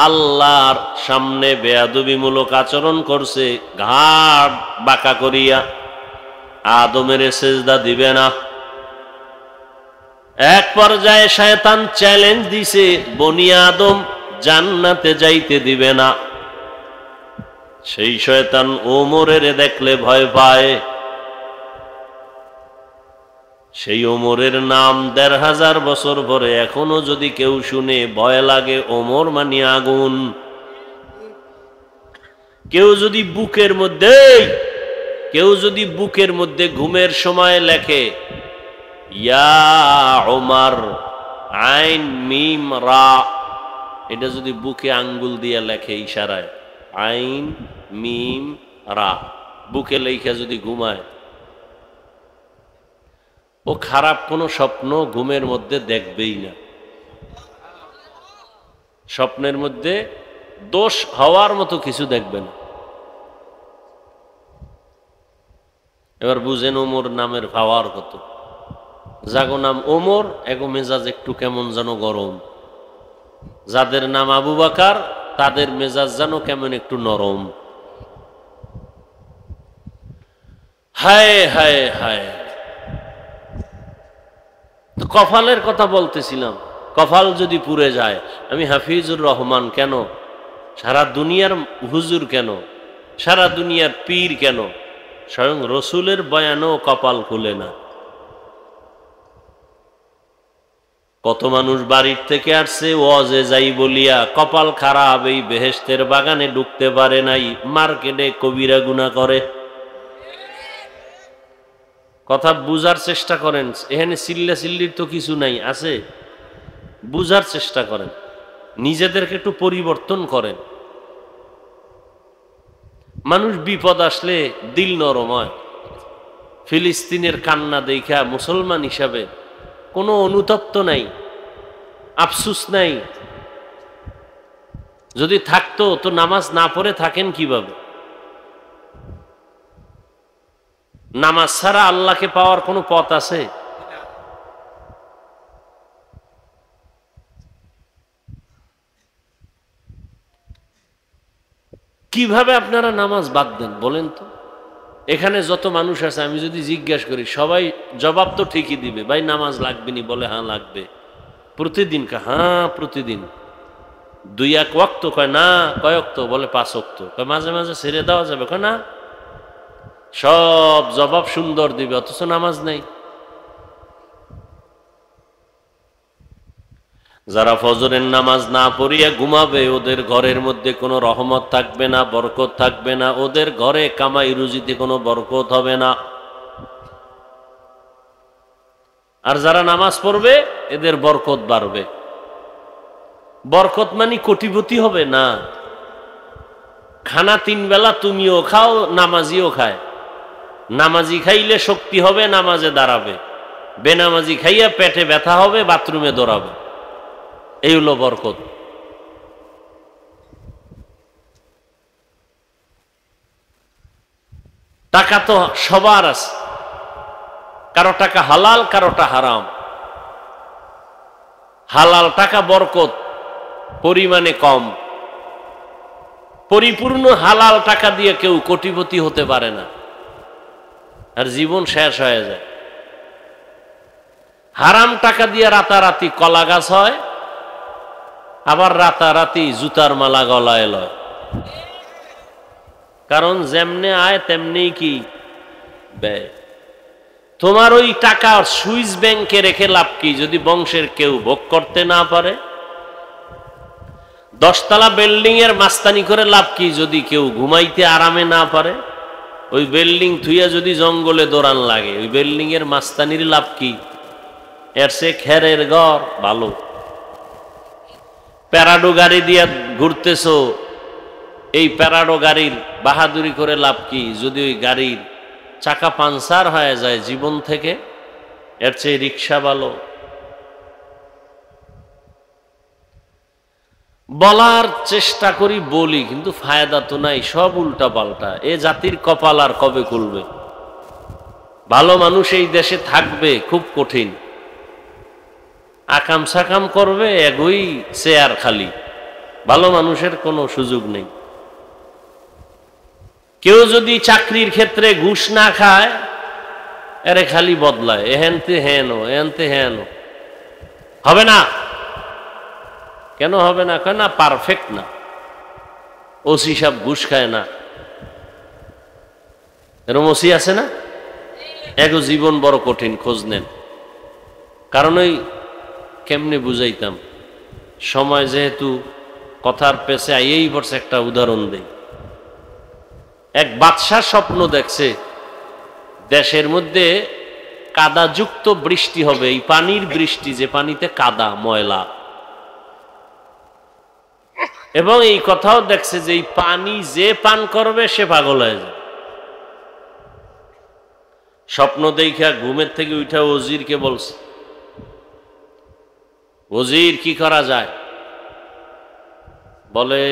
আল্লাহর সামনে বেয়াদবিমূলক আচরণ করছে, ঘাড় বাঁকা করিয়া আদমের সেজদা দিবে না। এক পর্যায়ে শয়তান চ্যালেঞ্জ দিছে, বনি আদম জান্নাতে যাইতে দিবে না। সেই শয়তান ওমরের দেখলে ভয় পায়। সেই ওমরের নাম ১৫০০ বছর পরে এখনো যদি কেউ শুনে ভয় লাগে, ওমর মানি আগুন। কেউ যদি বুকের মধ্যে ঘুমের সময় লেখে ইয়া ওমর আইন মিম রা, এটা যদি বুকে আঙ্গুল দিয়ে লেখে ইশারায়, আইন মিম রা, বুকে লেখা যদি ঘুমায়, ও খারাপ কোনো স্বপ্ন ঘুমের মধ্যে দেখবেই না। স্বপ্নের মধ্যে দোষ হওয়ার মতো কিছু দেখবে না। এবার বুঝেন ওমর নামের পাওয়ার কত। যাগো নাম ওমর এগো মেজাজ একটু কেমন যেন গরম, যাদের নাম আবু বকর তাদের মেজাজ যেন কেমন একটু নরম। হায় হায় হায়। কপালের কথা বলতেছিলাম, কপাল যদি পুড়ে যায়, আমি হাফিজুর রহমান কেন, সারা দুনিয়ার হুজুর কেন, সারা দুনিয়ার পীর কেন, স্বয়ং রসুলের বয়ানও কপাল খুলে না। কত মানুষ বাড়ির থেকে আসছে ওয়াজে যাই বলিয়া কপাল খারাপ, এই বেহেশতের বাগানে ঢুকতে পারে নাই, মার্কেটে কবিরা গুনাহ করে। কথা বুঝার চেষ্টা করেন, এখানে চিল্লা চিল্লির তো কিছু নাই, আছে, বুঝার চেষ্টা করেন, নিজেদেরকে একটু পরিবর্তন করেন। মানুষ বিপদ আসলে দিল নরম হয়। ফিলিস্তিনের কান্না দেখা মুসলমান হিসাবে কোনো অনুতপ্ত নাই, আফসুস নাই। যদি থাকতো তো নামাজ না পড়ে থাকেন কিভাবে? নামাজ ছাড়া আল্লাহকে পাওয়ার কোনো পথ আছে? কিভাবে আপনারা নামাজ বাদ দেন বলেন তো? এখানে যত মানুষ আছে আমি যদি জিজ্ঞাসা করি, সবাই জবাব তো ঠিকই দিবে, ভাই নামাজ লাগবে নি, বলে হ্যাঁ লাগবে। প্রতিদিন হ্যাঁ প্রতিদিন। 2-1 ওয়াক্ত কয় না, কয় ওয়াক্ত? বলে 5 ওয়াক্ত। কয় মাঝে মাঝে ছেড়ে দেওয়া যাবে? কয় না। সব জবাব সুন্দর দিবে, অথচ নামাজ নেই। যারা ফজরের নামাজ না পড়িয়া ঘুমাবে, ওদের ঘরের মধ্যে কোনো রহমত থাকবে না, বরকত থাকবে না, ওদের ঘরে কামাই রুজিতে কোনো বরকত হবে না। আর যারা নামাজ পড়বে এদের বরকত বাড়বে। বরকত মানে কোটিপতি হবে না। খানা 3 বেলা তুমিও খাও, নামাজিও খায়। নামাজি খাইলে শক্তি হবে, নামাজে দাঁড়াবে। বেনামাজি খাইয়া পেটে ব্যথা হবে, বাথরুমে দৌড়াবে। এই হলো বরকত। টাকা তো সবার আছে, কারো টাকা হালাল, কারোটা হারাম। হালাল টাকা বরকত পরিমাণে কম। পরিপূর্ণ হালাল টাকা দিয়ে কেউ কোটিপতি হতে পারে না, আর জীবন শেষ হয়ে যায়। হারাম টাকা দিয়ে রাতারাতি কলা গাছ হয়, আবার রাতারাতি জুতার মালা গলায় লয়। কারণ যেমনে আয় তেমনি কি ব্যয়। তোমার ওই টাকা সুইস ব্যাংকে রেখে লাভ কি যদি বংশের কেউ ভোগ করতে না পারে? 10 তলা বিল্ডিং এর মাস্তানি করে লাভ কি যদি কেউ ঘুমাইতে আরামে না পারে? ওই বিল্ডিং থুইয়া যদি জঙ্গলে দৌড়ান লাগে, ওই বিল্ডিং এর মাস্তানির লাভ কি? এর সে খেরের ঘর ভালো। প্যারাডো গাড়ি দিয়ে ঘুরতেছো, এই প্যারাডো গাড়ির বাহাদুরি করে লাভ কি যদি ওই গাড়ির চাকা পাঞ্চার হয়ে যায় জীবন থেকে? এর চেয়ে রিক্সা ভালো। বলার চেষ্টা করি বলি, কিন্তু ফায়দা তো নাই, সব উল্টা পাল্টা। এ জাতির কপাল আর কবে খুলবে? ভালো মানুষ এই দেশে থাকবে খুব কঠিন। আকাম সাকাম করবে, এগোই চেয়ার খালি, ভালো মানুষের কোনো সুযোগ নেই। কেউ যদি চাকরির ক্ষেত্রে ঘুষ না খায়, এরে খালি বদলায়, এহেনতে হেন এহেনতে হেন। হবে না। কেন হবে না? কেন? পারফেক্ট না। ওসি সাহেব ঘুষ খায় না, এরম ওসি আছে না? এগো জীবন বড় কঠিন, খোঁজ নেন। কারণ ওই কেমনে বুঝাইতাম, সময় যেহেতু কথার পেছে আইয়েই পড়ছে। একটা উদাহরণ দেই। এক বাদশাহ স্বপ্ন দেখছে দেশের মধ্যে কাদাযুক্ত বৃষ্টি হবে, এই পানির বৃষ্টি, যে পানিতে কাদা ময়লা। এবং এই কথাও দেখছে যে এই পানি যে পান করবে সে পাগল হয়ে যাবে। স্বপ্ন দেখা ঘুমের থেকে উঠা ওজিরকে বলছে, ওজির কি করা যায়? বলে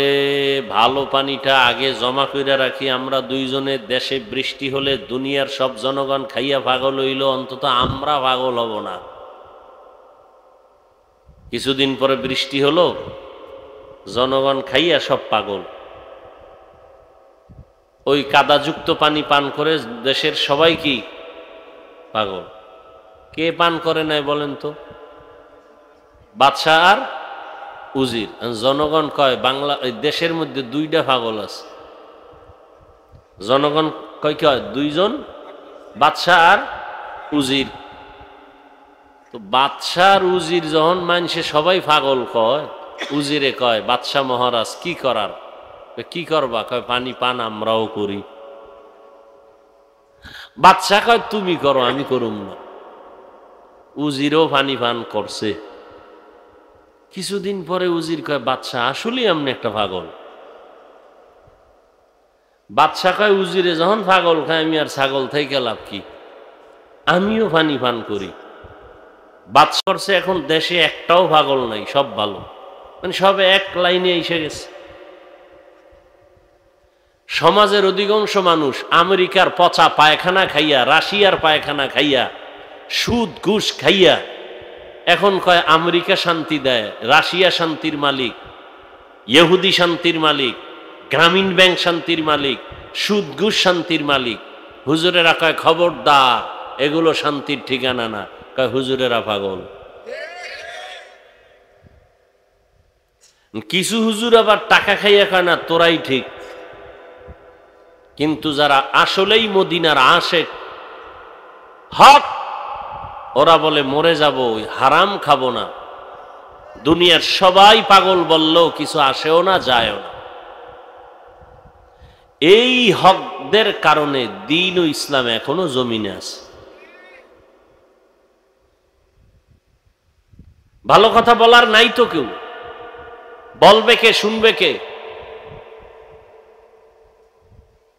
ভালো পানিটা আগে জমা করে রাখি, আমরা দুইজনে, দেশে বৃষ্টি হলে দুনিয়ার সব জনগণ খাইয়া পাগল হইল, অন্তত আমরা পাগল হব না। কিছুদিন পরে বৃষ্টি হলো, জনগণ খাইয়া সব পাগল। ওই কাদাযুক্ত পানি পান করে দেশের সবাই কি পাগল। কে পান করে নাই বলেন তো? বাদশাহ আর উজির। জনগণ কয় বাংলা দেশের মধ্যে 2টা পাগল আছে। জনগণ কয় কয় 2 জন, বাদশাহ আর উজির। তো বাদশাহ আর উজির যখন মানুষে সবাই পাগল কয়, উজিরে কয় বাদশাহ মহারাজ কি করার? কি করবা? কয় পানি পান আমরাও করি। বাদশাহ কয় তুমি করো, আমি করুম না। উজিরও পানি পান করছে। কিছুদিন পরে উজির কয় বাদশাহ আসলেই আপনি একটা পাগল। বাদশাহ কয় উজিরে যখন পাগল খায়, আমি আর ছাগল থেকে লাভ কি? আমিও পানি পান করি। বাদশাহ করছে, এখন দেশে একটাও পাগল নাই, সব ভালো। মানে সব এক লাইনে এসে গেছে। সমাজের অধিকাংশ মানুষ আমেরিকার পচা পায়খানা খাইয়া, রাশিয়ার পায়খানা খাইয়া, সুদ ঘুষ খাইয়া এখন কয় আমেরিকা শান্তি দেয়, রাশিয়া শান্তির মালিক, ইহুদি শান্তির মালিক, গ্রামীণ ব্যাংক শান্তির মালিক, সুদ ঘুষ শান্তির মালিক। হুজুরেরা কয় খবরদার, এগুলো শান্তির ঠিকানা না। কয় হুজুরেরা পাগল। কিছু হুজুর আবার টাকা খাইয়া কয় না তোরাই ঠিক। কিন্তু যারা আসলেই মদিনার আশেক হক, ওরা বলে মরে যাব, হারাম খাবো না। দুনিয়ার সবাই পাগল বললেও কিছু আসেও না, যায়ও না। এই হকদের কারণে দ্বীন ও ইসলাম এখনো জমিনে আছে। ভালো কথা বলার নাই তো কেউ, বলবে কে, শুনবে কে?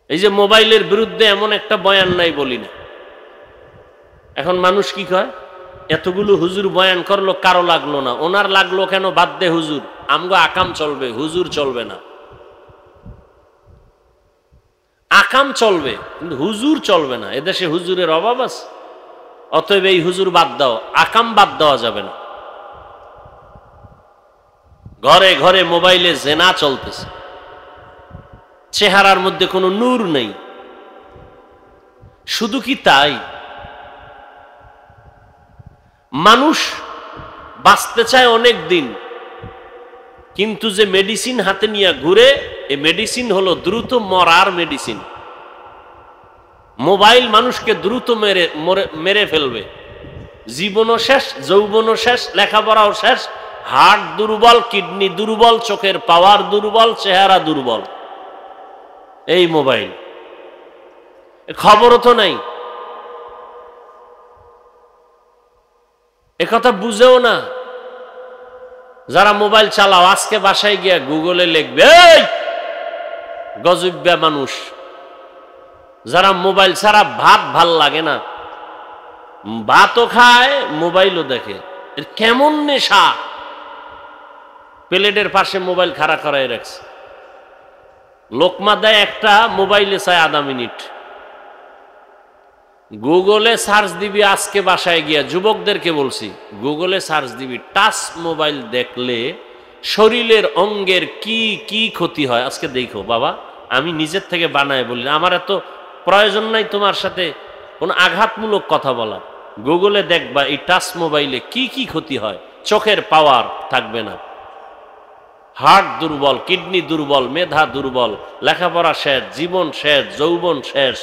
এই যে মোবাইলের বিরুদ্ধে এমন একটা বয়ান নাই বলি না। এখন মানুষ কি কয়, এতগুলো হুজুর বয়ান করলো, কারো লাগলো না, ওনার লাগলো কেন? বাদ দে হুজুর, আমগো আকাম চলবে, হুজুর চলবে না। আকাম চলবে কিন্তু হুজুর চলবে না। এদেশে হুজুরের অভাব আছে, অতএব এই হুজুর বাদ দাও, আকাম বাদ দেওয়া যাবে না। ঘরে ঘরে মোবাইলে জেনা চলতেছে, চেহারার মধ্যে কোনো নূর নেই। শুধু কি তাই, মানুষ বাঁচতে চায় অনেক দিন, কিন্তু যে মেডিসিন হাতে নিয়ে ঘুরে, এই মেডিসিন হলো দ্রুত মরার মেডিসিন। মোবাইল মানুষকে দ্রুত মেরে ফেলবে। জীবনও শেষ, যৌবনও শেষ, লেখাপড়াও শেষ, হার্ট দুর্বল, কিডনি দুর্বল, চোখের পাওয়ার দুর্বল, চেহারা দুর্বল। এই মোবাইল, খবরও তো নাই, একথা বুঝেও না। যারা মোবাইল চালাও আজকে বাসায় গিয়া গুগলে লিখবে, এই গজব্যা মানুষ। যারা মোবাইল ছাড়া ভাত ভাল লাগে না, ভাতও খায় মোবাইলও দেখে, কেমন নেশা। প্লেটের পাশে মোবাইল খাড়া করাই রাখছে, লোকমা দেয় একটা, মোবাইলে চায় আধা মিনিট। গুগলে সার্চ দিবি, আজকে বাসায় গিয়া যুবকদেরকে বলছি, গুগলে সার্চ দিবি, টাচ মোবাইল দেখলে শরীরের অঙ্গের কি কি ক্ষতি হয় আজকে দেখো বাবা। আমি নিজের থেকে বানায় বলি, আমার এত প্রয়োজন নাই তোমার সাথে কোনো আঘাতমূলক কথা বলা। গুগলে দেখবা এই টাচ মোবাইলে কি কি ক্ষতি হয়। চোখের পাওয়ার থাকবে না, হার্ট দুর্বল, কিডনি দুর্বল, মেধা দুর্বল, লেখাপড়া শেষ, জীবন শেষ, যৌবন শেষ।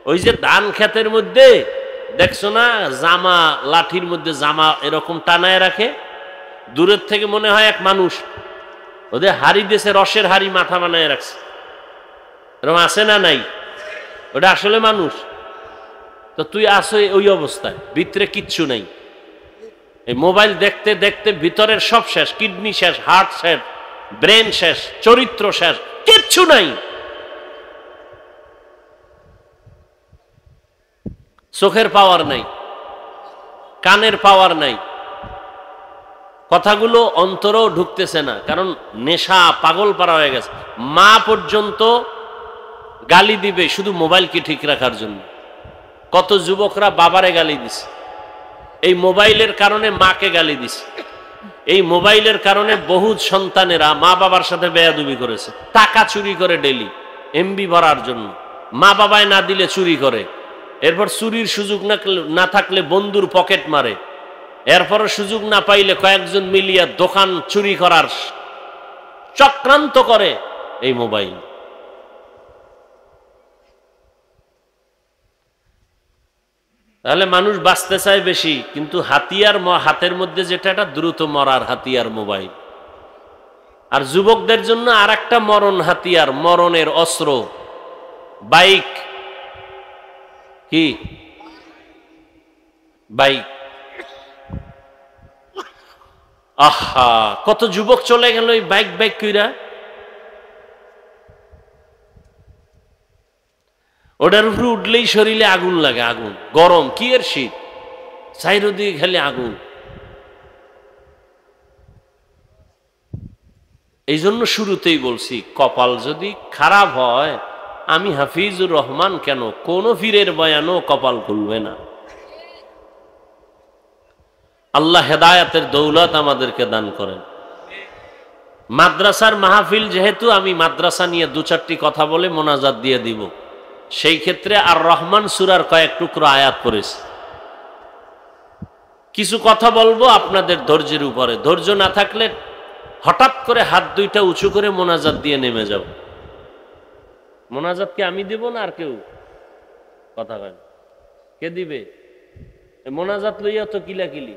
ওই যে ধান ক্ষেতের মধ্যে দেখছো না, জামা লাঠির মধ্যে জামা এরকম টানায় রাখে, দূরের থেকে মনে হয় এক মানুষ, ওদের হাড়ি দেশে রসের হাড়ি মাথা বানায় রাখছে, এরকম আছে না নাই? ওটা আসলে মানুষ। তো তুই আসো ওই অবস্থায়, ভিতরে কিচ্ছু নাই। এই মোবাইল দেখতে দেখতে ভিতরের সব শেষ, কিডনি শেষ, হার্ট শেষ, ব্রেন শেষ, চরিত্র শেষ, কিচ্ছু নাই। চোখের পাওয়ার নাই, কানের পাওয়ার নাই, কথাগুলো অন্তরেও ঢুকতেছে না, কারণ নেশা পাগল পারা হয়ে গেছে। মা পর্যন্ত গালি দিবে শুধু মোবাইলকে ঠিক রাখার জন্য। কত যুবকরা বাবারে গালি দিছে, এই মোবাইলের কারণে মাকে গালি দিছে। এই মোবাইলের কারণে বহু সন্তানেরা মা বাবার সাথে বেয়াদবি করেছে, টাকা চুরি করে ডেলি এমবি ভরার জন্য, মা বাবায় না দিলে চুরি করে, এরপর চুরির সুযোগ না থাকলে বন্ধুর পকেট মারে, এরপরও সুযোগ না পাইলে কয়েকজন মিলিয়া দোকান চুরি করার চক্রান্ত করে এই মোবাইল। তাহলে মানুষ বাঁচতে চায় বেশি, কিন্তু হাতিয়ার হাতের মধ্যে যেটা, এটা দ্রুত মরার হাতিয়ার মোবাইল। আর যুবকদের জন্য আর একটা মরণ হাতিয়ার, মরণের অস্ত্র, বাইক। কি বাইক? আহা, কত যুবক চলে গেল এই বাইক বাইক কইরা। ওটার উপরে উঠলেই শরীরে আগুন লাগে, আগুন, গরম, কি এর শীত, চাইরদিকে খালি আগুন। এই জন্য শুরুতেই বলছি, কপাল যদি খারাপ হয়, আমি হাফিজুর রহমান কেন, কোন পীরের বয়ানও কপাল খুলবে না। আল্লাহ হেদায়াতের দৌলত আমাদেরকে দান করেন। মাদ্রাসার মাহফিল যেহেতু, আমি মাদ্রাসা নিয়ে দু চারটি কথা বলে মোনাজাত দিয়ে দিব। সেই ক্ষেত্রে আর রহমান সূরার কয়েক টুকরো আয়াত পড়েছি। কিছু কথা বলবো আপনাদের ধৈর্যের উপরে, ধৈর্য না থাকলে হঠাৎ করে হাত দুইটা উঁচু করে মোনাজাত দিয়ে নেমে যাব। মোনাজাত কি আমি দিব না আর কেউ? কথা কয়, কে দিবে? মোনাজাত লইয়া তো কিলাকিলি।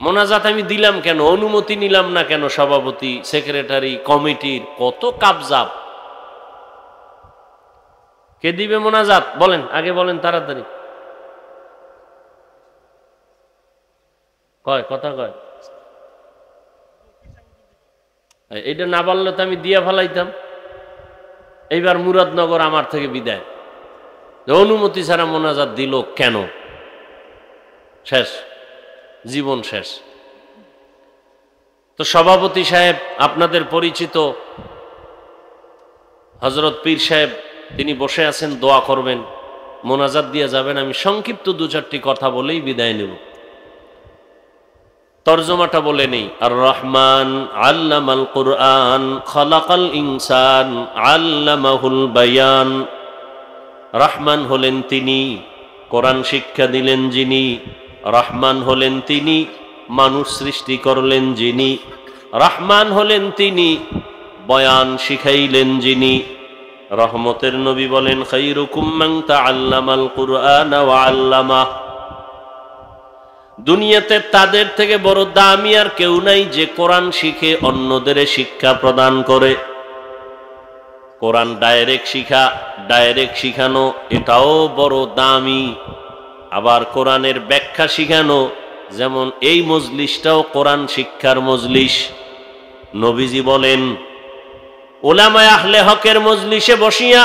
মোনাজাত আমি দিলাম কেন, অনুমতি নিলাম না কেন? সভাপতি, সেক্রেটারি, কমিটির কত কাবজাব। কে দিবে মোনাজাত? বলেন, আগে বলেন তাড়াতাড়ি। কয় কথা কয়, এইটা না বললে তো আমি দিয়া ফেলাইতাম। এইবার মুরাদনগর আমার থেকে বিদায়, অনুমতি ছাড়া মোনাজাত দিল কেন? শেষ, জীবন শেষ। তো সভাপতি সাহেব, আপনাদের পরিচিত হযরত পীর সাহেব, তিনি বসে আছেন, দোয়া করবেন, মোনাজাত দিয়ে যাবেন। আমি সংক্ষিপ্ত দু চারটি কথা বলেই বিদায় নেব। তরজমাটা বলে নেই। আর রহমান আল্লামাল কুরআন খালাকাল ইনসান আল্লামাহুল বায়ান। রহমান হলেন তিনি, কোরআন শিক্ষা দিলেন যিনি, রহমান হলেন তিনি, মানুষ সৃষ্টি করলেন যিনি। রহমান হলেন তিনি, বয়ান শিখাইলেন যিনি। রহমতের নবী বলেন, খায়রুকুম মান তাআল্লামাল কুরআনা ওয়া আল্লামাহ। দুনিয়াতে তাদের থেকে বড় দামি আর কেউ নাই যে কোরআন শিখে অন্যদের শিক্ষা প্রদান করে। কোরআন ডাইরেক্ট শিখানো এটাও বড় দামি। আবার কোরআনের ব্যাখ্যা শিখানো, যেমন এই মজলিসটাও কোরআন শিক্ষার মজলিস। নবীজি বলেন, উলামায়ে আহলে হকের মজলিসে বসিয়া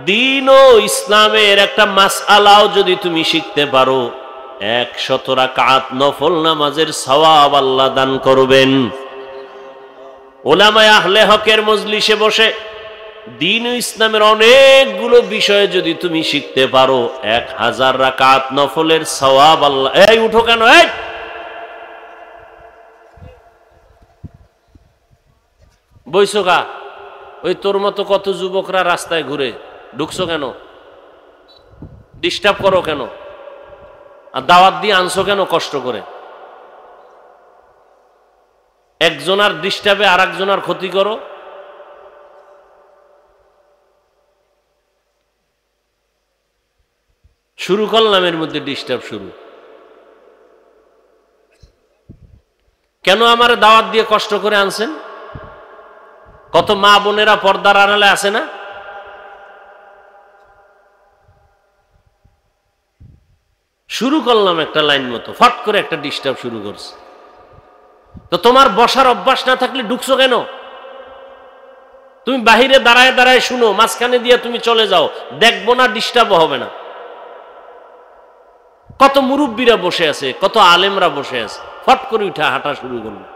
দ্বীন ও ইসলামের একটা মাসআলাও যদি তুমি শিখতে পারো, 100 রাকাত নফল নামাজের সওয়াব আল্লাহ দান করবেন। উলামায়ে আহলে হকের মজলিসে বসে দ্বীন ও ইসলামের অনেকগুলো বিষয় যদি তুমি শিখতে পারো, 1000 রাকাত নফলের সওয়াব আল্লাহ। এই উঠো কেন? এই বইছো কা? ওই তোর মতো কত যুবকরা রাস্তায় ঘুরে, ঢুকছো কেন? ডিস্টার্ব করো কেন? আর দাওয়াত দিয়ে আনছো কেন কষ্ট করে? একজনার ডিস্টার্বে আর একজনার ক্ষতি করো। শুরু করলাম, এর মধ্যে ডিস্টার্ব শুরু। কেন আমার দাওয়াত দিয়ে কষ্ট করে আনছেন? কত মা বোনেরা পর্দার আড়ালে আছে না? শুরু করলাম একটা লাইন মতো, ফট করে একটা ডিস্টার্ব শুরু করছে। তো তোমার বসার অভ্যাস না থাকলে ঢুকছো কেন? তুমি বাহিরে দাঁড়ায় দাঁড়ায় শুনো, মাঝখানে দিয়ে তুমি চলে যাও, দেখবো না, ডিস্টার্ব হবে না। কত মুরব্বীরা বসে আছে, কত আলেমরা বসে আছে, ফট করে উঠা হাঁটা শুরু করলো।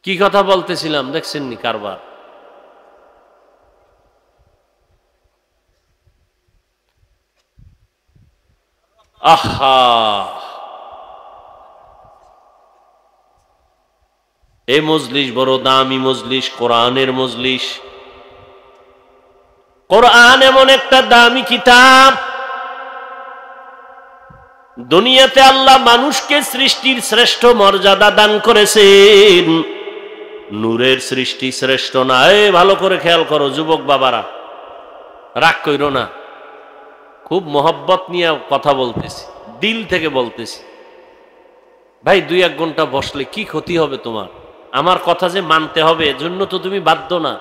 কি কথা বলতেছিলাম দেখছেন নি কারবার? আহা, এই মজলিস বড় দামি মজলিস, কোরআনের মজলিস। কোরআন এমন একটা দামি কিতাব, দুনিয়াতে আল্লাহ মানুষকে সৃষ্টির শ্রেষ্ঠ মর্যাদা দান করেছেন। নূরের সৃষ্টি শ্রেষ্ঠ না? ভালো করে খেয়াল করো যুবক বাবারা, রাগ কইরো না, খুব মহব্বত নিয়ে কথা বলতেছি, দিল থেকে বলতেছি। ভাই 2-1 ঘন্টা বসলে কি ক্ষতি হবে তোমার? আমার কথা যে মানতে হবে এজন্য তো তুমি বাধ্য না।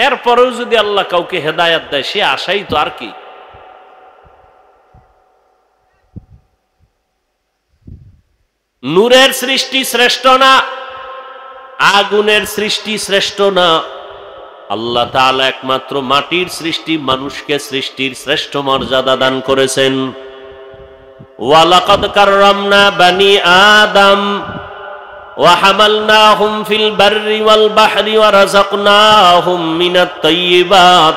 এরপরেও যদি আল্লাহ কাউকে হেদায়েত দেয়, সে আশাই তো, আর কি। নূরের সৃষ্টি শ্রেষ্ঠ না, আগুনের সৃষ্টি শ্রেষ্ঠ না। আল্লাহ তাআলা একমাত্র মাটির সৃষ্টি মানুষকে সৃষ্টির শ্রেষ্ঠ মর্যাদা দান করেছেন। ওয়ালাকাদ কাররামনা বানি আদম ওয়া হামালনাহুম ফিল বাররি ওয়াল বাহরি ওয়া রাযাকনাহুম মিনাত তাইয়্যিবাত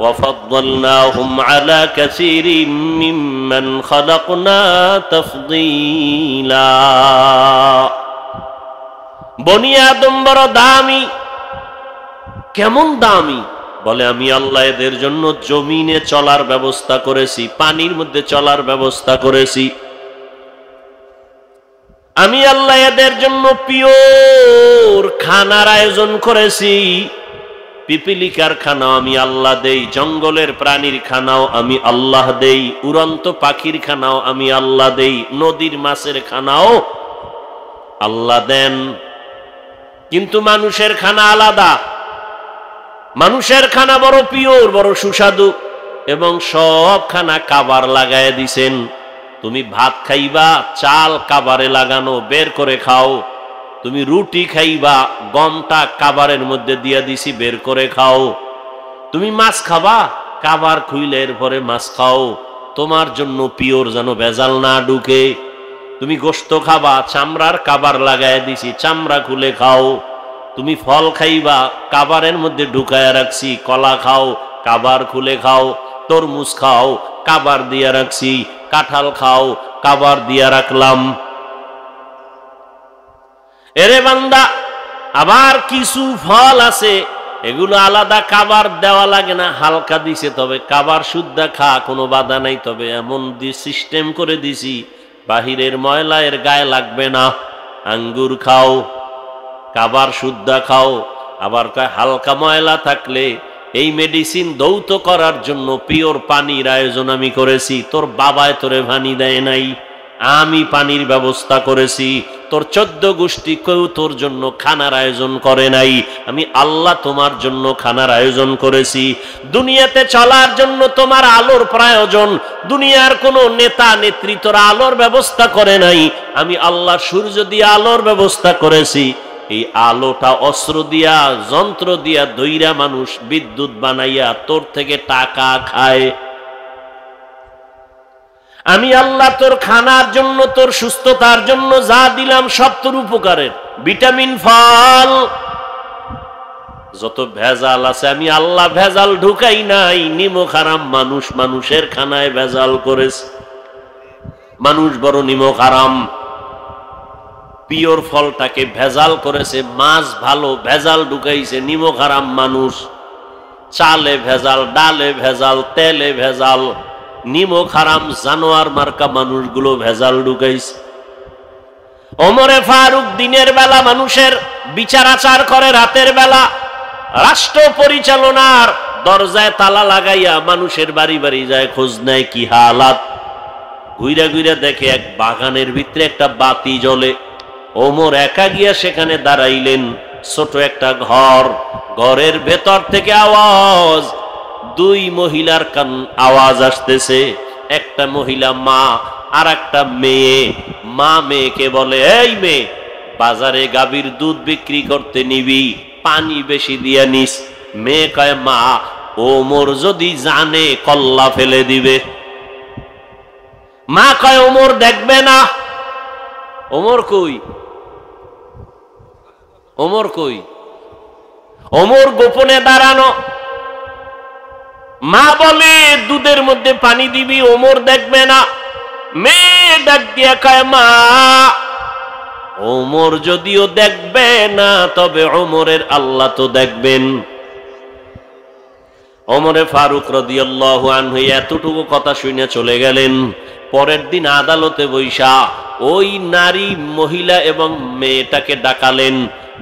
ওয়া ফাদ্দালনাহুম আলা কাসীরিম মিম্মান খালাকনা তাফদীলা। বনি আদম বড় দামি। কেমন দামি? বলে আমি আল্লাহ এদের জন্য জমিনে চলার ব্যবস্থা করেছি, পানির মধ্যে চলার ব্যবস্থা করেছি। আমি আল্লাহ এদের জন্য পিওর খানার আয়োজন করেছি। পিপিলিকার খানাও আমি আল্লাহ দেই, জঙ্গলের প্রাণীর খানাও আমি আল্লাহ দেই, উড়ন্ত পাখির খানাও আমি আল্লাহ দেই, নদীর মাছের খানাও আল্লাহ দেন। কিন্তু মানুষের খানা আলাদা। মানুষের খানা বড় পিওর, বড় সুস্বাদু, এবং সব খানা কাবার লাগায় দিছেন। তুমি ভাত খাইবা, চাল কাবারে লাগানো, বের করে খাও। তুমি রুটি খাইবা, গমটা কাবারের মধ্যে দিয়া দিছি, বের করে খাও। তুমি মাছ খাবা, কাবার খুইলে এরপরে মাছ খাও। তোমার জন্য পিওর, যেন ভেজাল না ঢুকে। তুমি গোশত খাবা, চামড়ার কাবার লাগায় দিছি, চামড়া খুলে খাও। তুমি ফল খাইবা, কাবারের মধ্যে ঢুকায়া রাখছি, কলা খাও, কাবার খুলে খাও। তরমুজ খাও, কাবার দিয়া রাখছি, কাঁঠাল খাও, কাবার দিয়া রাখলাম। এরে বান্দা, আবার কিছু ফল আছে এগুলো আলাদা কাবার দেওয়া লাগে না, হালকা দিছে, তবে কাবার শুদ্ধা খা, কোনো বাধা নাই। তবে এমন সিস্টেম করে দিছি বাহিরের ময়লা এর গায়ে লাগবে না। আঙ্গুর খাও, কাবার শুদ্ধা খাও। আবার কয় হালকা ময়লা থাকলে এই মেডিসিন দৌত করার জন্য পিওর পানির আয়োজন আমি করেছি। তোর বাবায় তোরে পানি দেয় নাই, আমি পানির ব্যবস্থা করেছি। তোর 14 গোষ্ঠী কেউ তোর জন্য খানার আয়োজন করে নাই, আমি আল্লাহ তোমার জন্য খানার আয়োজন করেছি। দুনিয়াতে চলার জন্য তোমার আলোর প্রয়োজন, দুনিয়ার কোনো নেতা নেত্রী তোর আলোর ব্যবস্থা করে নাই, আমি আল্লাহ সূর্য দিয়ে আলোর ব্যবস্থা করেছি। এই আলোটা অস্ত্র দিয়া যন্ত্র দিয়া দইরা মানুষ বিদ্যুৎ বানাইয়া তোর থেকে টাকা খায়। আমি আল্লাহ তোর খানার জন্য, তোর সুস্থতার জন্য যা দিলাম সব তোর উপকারের। ভিটামিন, ফল, যত ভেজাল আছে আমি আল্লাহ ভেজাল ঢুকাই নাই। নিমক হারাম মানুষ মানুষের খানায় ভেজাল করেছে। মানুষ বড় নিমক হারাম, পিওর ফলটাকে ভেজাল করেছে। মাছ ভালো, ভেজাল ঢুকাইছে নিমক হারাম মানুষ। চালে ভেজাল, ডালে ভেজাল, তেলে ভেজাল, নিমক হারাম জানোয়ার মার্কা মানুষগুলো ভেজাল ঢুকাইছে। ওমরে ফারুক দিনের বেলা মানুষের বিচার আচার করে, রাতের বেলা রাষ্ট্র পরিচালনার দরজায় তালা লাগাইয়া মানুষের বাড়ি বাড়ি যায়, খোঁজ নেয় কি হালাত। ঘুইরা ঘুইরা দেখে এক বাগানের ভিতরে একটা বাতি জ্বলে। ওমর একা গিয়া সেখানে দাঁড়াইলেন। ছোট একটা ঘর, ঘরের ভেতর থেকে আওয়াজ, 2 মহিলার কান আওয়াজ আসতেছে। একটা মহিলা মা আর একটা মেয়ে। মা মেয়েকে বলে, এই মেয়ে, বাজারে গাভীর দুধ বিক্রি করতে নিবি, পানি বেশি দিয়া নিস। মেয়ে কয়, মা, ওমর যদি জানে কল্লা ফেলে দিবে। মা কয়, ওমর দেখবে না। ওমর কই? ওমর কই? ওমর গোপনে দাঁড়ানো। মা বলে, দুধের মধ্যে পানি দিবি, ওমর দেখবে না। মেয়ে ডাক দিয়া কয়, মা, ওমর যদিও দেখবে না তবে ওমরের আল্লাহ তো দেখবেন। ওমরে ফারুক রাদিয়াল্লাহু আনহু এতটুকু কথা শুনে চলে গেলেন। পরের দিন আদালতে বৈশা ওই নারী, মহিলা এবং মেয়েটাকে ডাকালেন।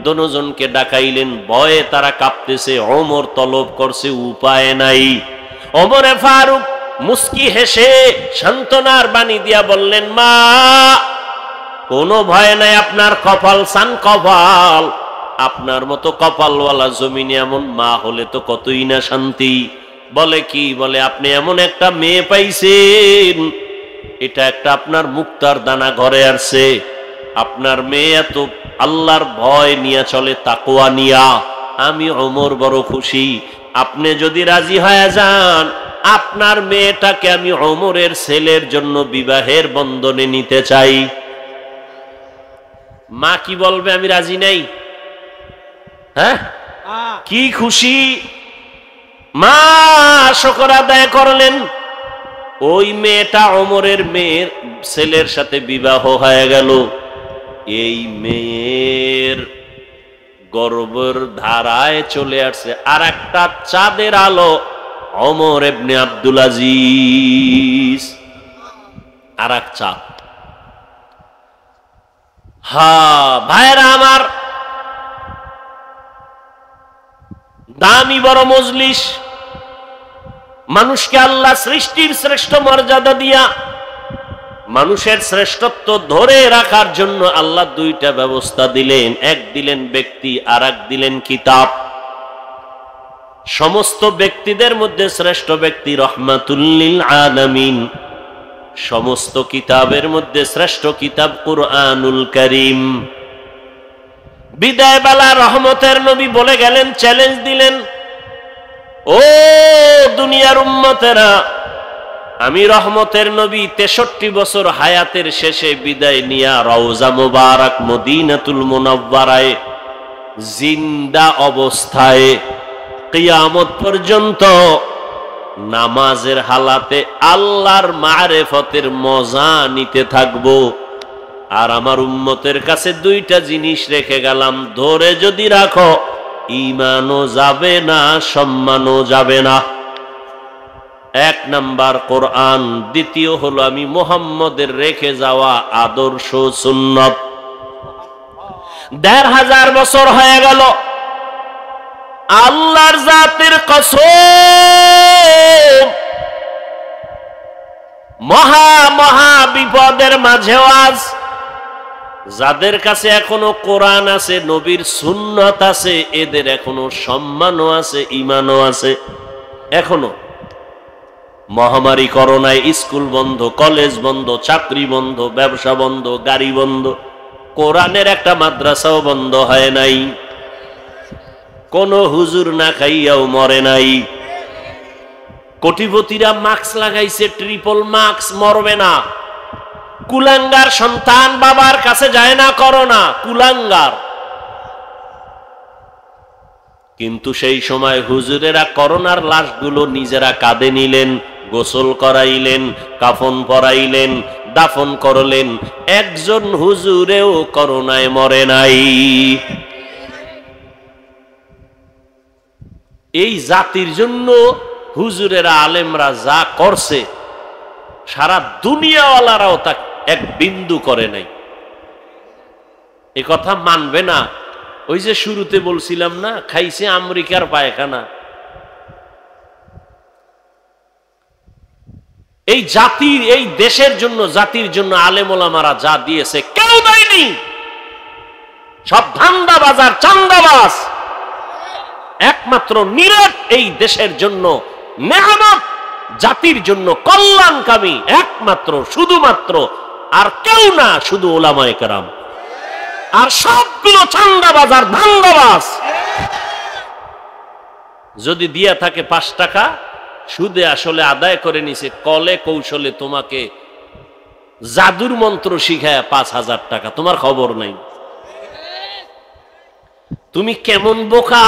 দোনোজনকে ডাকাইলেন। ভয়ে তারা কাঁপতেছে। ওমর তলব করছে, উপায় নাই। ওমরে ফারুক মুস্কি হেসে সান্ত্বনার বাণী দিয়া বললেন, মা, কোনো ভয় নাই, আপনার কপাল সান কপাল। আপনার মতো কপালওয়ালা জমিনে এমন মা হলে তো কতই না শান্তি। বলে কি? বলে, আপনি এমন একটা মেয়ে পাইছেন, এটা একটা আপনার মুক্তার দানা ঘরে আসছে। আপনার মেয়ে এত আল্লাহর ভয় নিয়ে চলে, তাকওয়া নিয়া। আমি ওমর বড় খুশি। আপনি যদি রাজি হয়ে যান, আপনার মেয়েটাকে আমি ওমরের ছেলের জন্য বিবাহের বন্ধনে নিতে চাই। মা কি বলবে? আমি রাজি নাই। হ্যাঁ, কি খুশি! মা শুকর আদায় করলেন। ওই মেয়েটা ওমরের মেয়ের ছেলের সাথে বিবাহ হয়ে গেল। এই মেয়ের গর্বের ধারায় চলে আসছে আর একটা চাঁদের আলো, ওমর ইবনে আব্দুল আজিজ। আর এক চাঁদ। ভাইরা আমার, দামি বড় মজলিস। মানুষকে আল্লাহ সৃষ্টির শ্রেষ্ঠ মর্যাদা দিয়া মানুষের শ্রেষ্ঠত্ব ধরে রাখার জন্য আল্লাহ 2টা ব্যবস্থা দিলেন। এক দিলেন ব্যক্তি, আর এক দিলেন কিতাব। সমস্ত ব্যক্তিদের মধ্যে শ্রেষ্ঠ ব্যক্তি রহমাতুল লিল আলামিন। সমস্ত কিতাবের মধ্যে শ্রেষ্ঠ কিতাব কুরআনুল কারীম। বিদায় বেলা রহমতের নবী বলে গেলেন, চ্যালেঞ্জ দিলেন, ও দুনিয়ার উম্মতেরা, আমি রহমতের নবী 63 বছর হায়াতের শেষে বিদায় নিয়া রওজা মুবারক মদিনাতুল মুনাওয়ারায় জিন্দা অবস্থায় কিয়ামত পর্যন্ত নামাজের হালাতে আল্লাহর মারিফতের মজা নিতে থাকবো। আর আমার উম্মতের কাছে দুইটা জিনিস রেখে গেলাম, ধরে যদি রাখো ঈমানও যাবে না, সম্মানও যাবে না। এক নাম্বার কোরআন, দ্বিতীয় হলো আমি মুহাম্মদের রেখে যাওয়া আদর্শ সুন্নত। ১৫০০ বছর হয়ে গেল, আল্লাহর জাতের কসম, মহা মহা বিপদের মাঝেও আজ যাদের কাছে এখনো কোরআন আছে, নবীর সুন্নত আছে, এদের এখনো সম্মানও আছে, ঈমানও আছে। এখনো মহামারী করোনায় স্কুল বন্ধ, কলেজ বন্ধ, চাকরি বন্ধ, ব্যবসা বন্ধ, গাড়ি বন্ধ, কোরআনের একটা মাদ্রাসাও বন্ধ হয় নাই। কোন হুজুর না খাইয়াও মরে নাই। কোটিপতিরা মাস্ক লাগাইছে, ট্রিপল মাস্ক, মরবে না। কুলাঙ্গার সন্তান বাবার কাছে যায় না করোনা, কুলাঙ্গার। কিন্তু সেই সময় হুজুরেরা করোনার লাশগুলো নিজেরা কাঁধে নিলেন, গোসল করাইলেন, কাফন পরাইলেন, দাফন করলেন। একজন হুজুরেও করোনায় মরে নাই। এই জাতির জন্য হুজুরেরা, আলেমরা যা করছে, সারা দুনিয়াওয়ালারাও তা এক বিন্দু করে নাই। এ কথা মানবে না। ওই যে শুরুতে বলছিলাম না, খাইছে আমেরিকার পায়খানা। এই জাতির, এই দেশের জন্য, জাতির জন্য আলেম ওলামারা যা দিয়েছে কেউ দেয়নি। সব ধান্দাবাজার, চান্দাবাজ। একমাত্র নীরব এই দেশের জন্য নেয়ামত, জাতির জন্য কল্যাণকামী, একমাত্র শুধুমাত্র, আর কেউ না, শুধু ওলামায়ে কেরাম। আর সবগুলো চান্দাবাজার, ধান্দাবাজ। যদি দিয়া থাকে ৫ টাকা, সুদে আসলে আদায় করে নিছে, কলে কৌশলে তোমাকে জাদুর মন্ত্র শিখায় ৫,০০০ টাকা, তোমার খবর নাই। তুমি কেমন বোকা,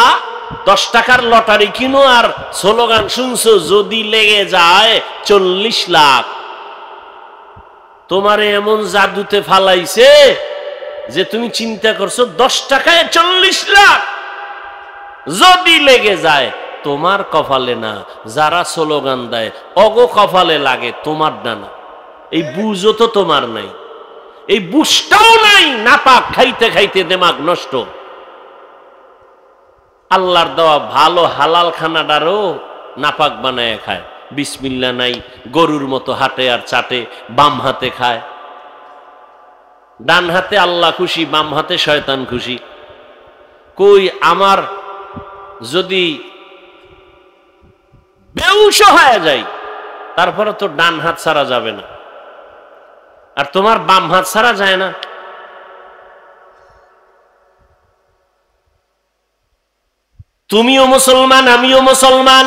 10 টাকার লটারি কিনো আর স্লোগান শুনছো, যদি লেগে যায় 40 লাখ। তোমারে এমন জাদুতে ফালাইছে যে তুমি চিন্তা করছো 10 টাকায় 40 লাখ যদি লেগে যায়। তোমার কপালে না, যারা স্লোগান দেয় অগো কপালে লাগে, তোমার ডানা। এই বুঝও তো তোমার নাই, এই বুঝটাও নাই। নাপাক খাইতে খাইতে দিমাগ নষ্ট। আল্লাহর দেওয়া ভালো হালাল খানাটারও নাপাক বানায় খায়। বিসমিল্লাহ নাই, গরুর মতো হাঁটে আর চাটে, বাম হাতে খায়। ডান হাতে আল্লাহ খুশি, বাম হাতে শয়তান খুশি। কই আমার যদি বেউস হয়ে যায়, তারপরে তো ডান হাত ছাড়া যাবে না, আর তোমার বাম হাত ছাড়া যায় না। তুমিও মুসলমান, আমিও মুসলমান।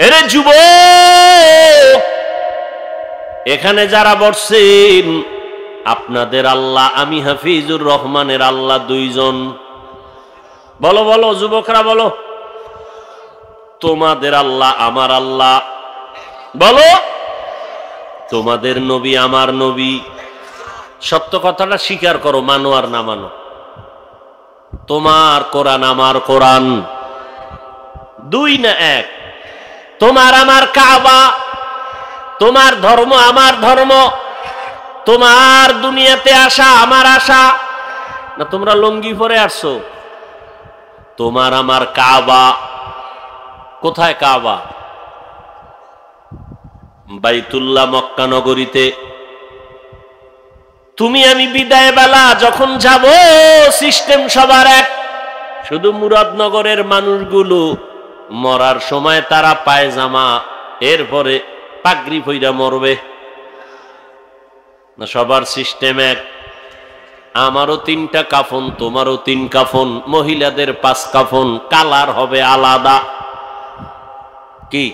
এরে যুবক, এখানে যারা বসছেন, আপনাদের আল্লাহ, আমি হাফিজুর রহমানের আল্লাহ দুইজন। বলো বলো যুবকরা, বলো। তোমাদের আল্লাহ আমার আল্লাহ। বলো। তোমাদের নবী আমার নবী। সত্য কথাটা স্বীকার করো, মানো আর না মানো। তোমার কোরআন আমার কোরআন, দুই না এক। তোমার আমার কাবা, তোমার ধর্ম আমার ধর্ম। তোমার দুনিয়াতে আসা আমার আশা না, তোমরা লঙ্গি পরে আসছো। তোমার আমার কাবা। কোথায় কাবা? বাইতুল্লাহ, মক্কা নগরীতে। তুমি আমি বিদায় বেলা যখন যাব, সিস্টেম সবার এক। শুধু মুরাদনগরের মানুষগুলো মরার সময় তারা পায়জামা, এরপরে পাগড়ি পইরা মরবে না, সবার সিস্টেম এক। আমারও 3টা কাফন, তোমারও 3 কাফন, মহিলাদের 5 কাফন, কালার হবে আলাদা। কি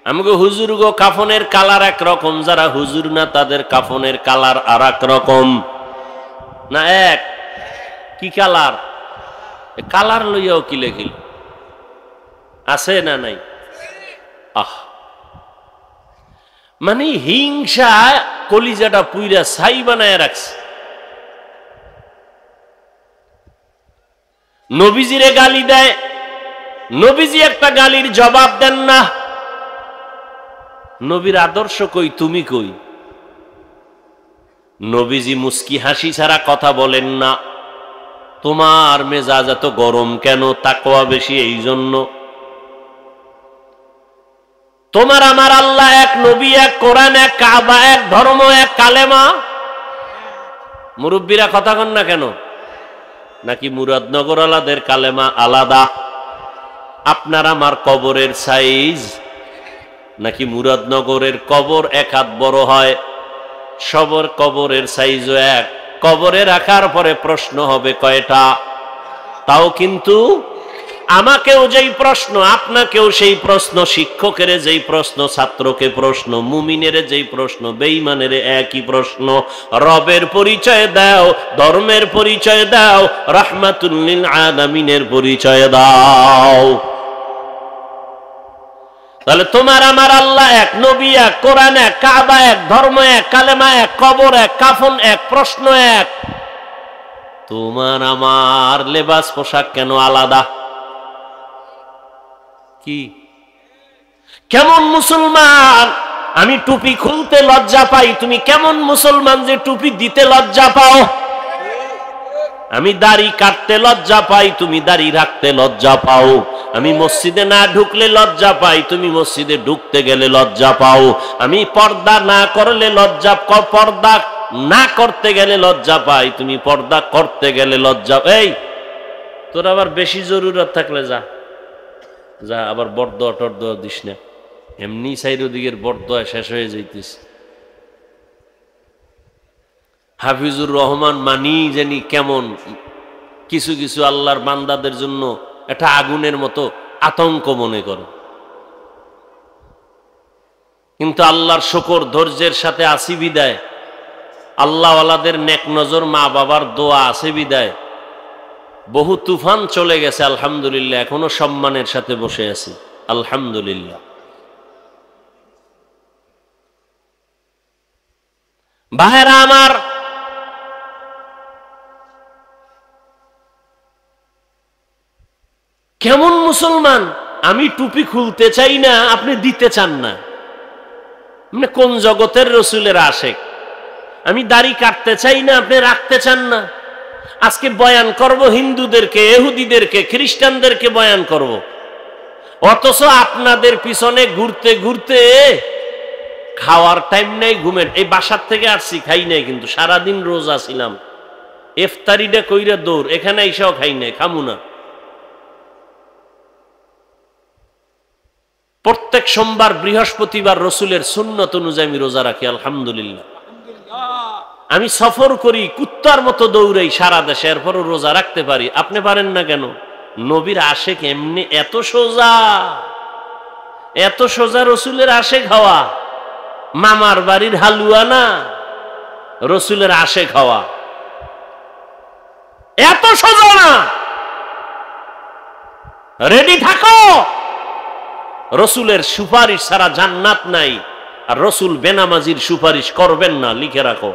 আমাকে হুজুর গো কাফনের কালার একরকম, যারা হুজুর না তাদের কাফনের কালার আর এক রকম না, এক। কি কালার? কালার লইয়াও কি লেখিল আছে না নাই? আহ, মানে হিংসা কলিজাটা পুইরা ছাই বানায় রাখছে। নবীজিরে গালি দেয়, নবীজি একটা গালির জবাব দেন না। নবীর আদর্শ কই, তুমি কই? নবীজি মুস্কি হাসি ছাড়া কথা বলেন না। তোমার মেজাজ এত গরম কেন? তাকওয়া বেশি এই জন্য। তোমার আমার আল্লাহ এক, নবী এক, কোরআন এক, কাবা এক, ধর্ম এক, কালেমা। মুরব্বীরা কথা কন না কেন? নাকি মুরাদনগর আলাদের কালেমা আলাদা? আপনার আমার কবরের সাইজ নাকি মুরাদনগরের কবর এক হাত বড় হয়? সবর কবরের সাইজও এক। কবরে রাখার পরে প্রশ্ন হবে কয়টা? তাও কিন্তু আমাকেও যেই প্রশ্ন, আপনাকেও সেই প্রশ্ন, শিক্ষকের যেই প্রশ্ন, ছাত্রকে প্রশ্ন, মুমিনের যেই প্রশ্ন, বেঈমানের একই প্রশ্ন। রবের পরিচয় দাও, ধর্মের পরিচয় দাও, রাহমাতুল লিল আলামিনের পরিচয় দাও। তাহলে তোমার আমার আল্লাহ এক, নবী এক, কোরআন এক, কাবা এক, ধর্ম এক, কালেমা এক, কবর এক, কাফন এক, প্রশ্ন এক। তোমার আমার লেবাস পোশাক কেন আলাদা? কি কেমন মুসলমান? আমি টুপি খুলতে লজ্জা পাই, তুমি কেমন মুসলমান যে টুপি দিতে লজ্জা পাও? আমি দাড়ি কাটতে লজ্জা পাই, তুমি দাড়ি রাখতে লজ্জা পাও। আমি মসজিদে না ঢুকলে লজ্জা পাই, তুমি মসজিদে ঢুকতে গেলে লজ্জা পাও। আমি পর্দা না করলে লজ্জা, পর্দা না করতে গেলে লজ্জা পাই, তুমি পর্দা করতে গেলে লজ্জা। এই তোর আবার বেশি জরুরত থাকলে যা যা, আবার বরদোয়া টরদোয়া দিস না। এমনি চারিদিকের বরদোয়া শেষ হয়ে যাইতিস। হাফিজুর রহমান মানি জানি কেমন কিছু কিছু আল্লাহর বান্দাদের জন্য একটা আগুনের মতো আতঙ্ক মনে করে, কিন্তু আল্লাহর শুকর, ধৈর্যের সাথে আসি বিদায়, আল্লাহওয়ালাদের নেক নজর, মা বাবার দোয়া আছে বিদায় বহু তুফান চলে গেছে। আলহামদুলিল্লাহ, এখনো সম্মানের সাথে বসে আছি আলহামদুলিল্লাহ। ভাইরা আমার, কেমন মুসলমান? আমি টুপি খুলতে চাই না, আপনি দিতে চান না। মানে কোন জগতের রসুলের আশেক? আমি দাড়ি কাটতে চাই না, আপনি রাখতে চান না। আজকে বয়ান করব হিন্দুদেরকে, ইহুদিদেরকে, খ্রিস্টানদেরকে বয়ান করব, অথচ আপনাদের পিছনে ঘুরতে ঘুরতে খাওয়ার টাইম নেই, ঘুমের। এই বাসার থেকে আসছি, খাই নাই, কিন্তু সারাদিন রোজা ছিলাম। ইফতারিটা কইরা দৌড়, এখানে এসেও খাই নাই, খামু না। প্রত্যেক সোমবার, বৃহস্পতিবার রসুলের সুন্নত অনুযায়ী আমি রোজা রাখি আলহামদুলিল্লাহ। আমি সফর করি, কুত্তার মতো দৌড়াই সারা দেশে, এরপরও রোজা রাখতে পারি। আপনি পারেন না কেন? নবীর আশেক এমনি এত সোজা, এত সোজা রসুলের আশেক হওয়া। মামার বাড়ির হালুয়া না, রসুলের আশেক হওয়া এত সোজা না। রেডি থাকো, রসুলের সুপারিশ ছাড়া জান্নাত নাই। আর রসুল বেনামাজির সুপারিশ করবেন না, লিখে রাখো।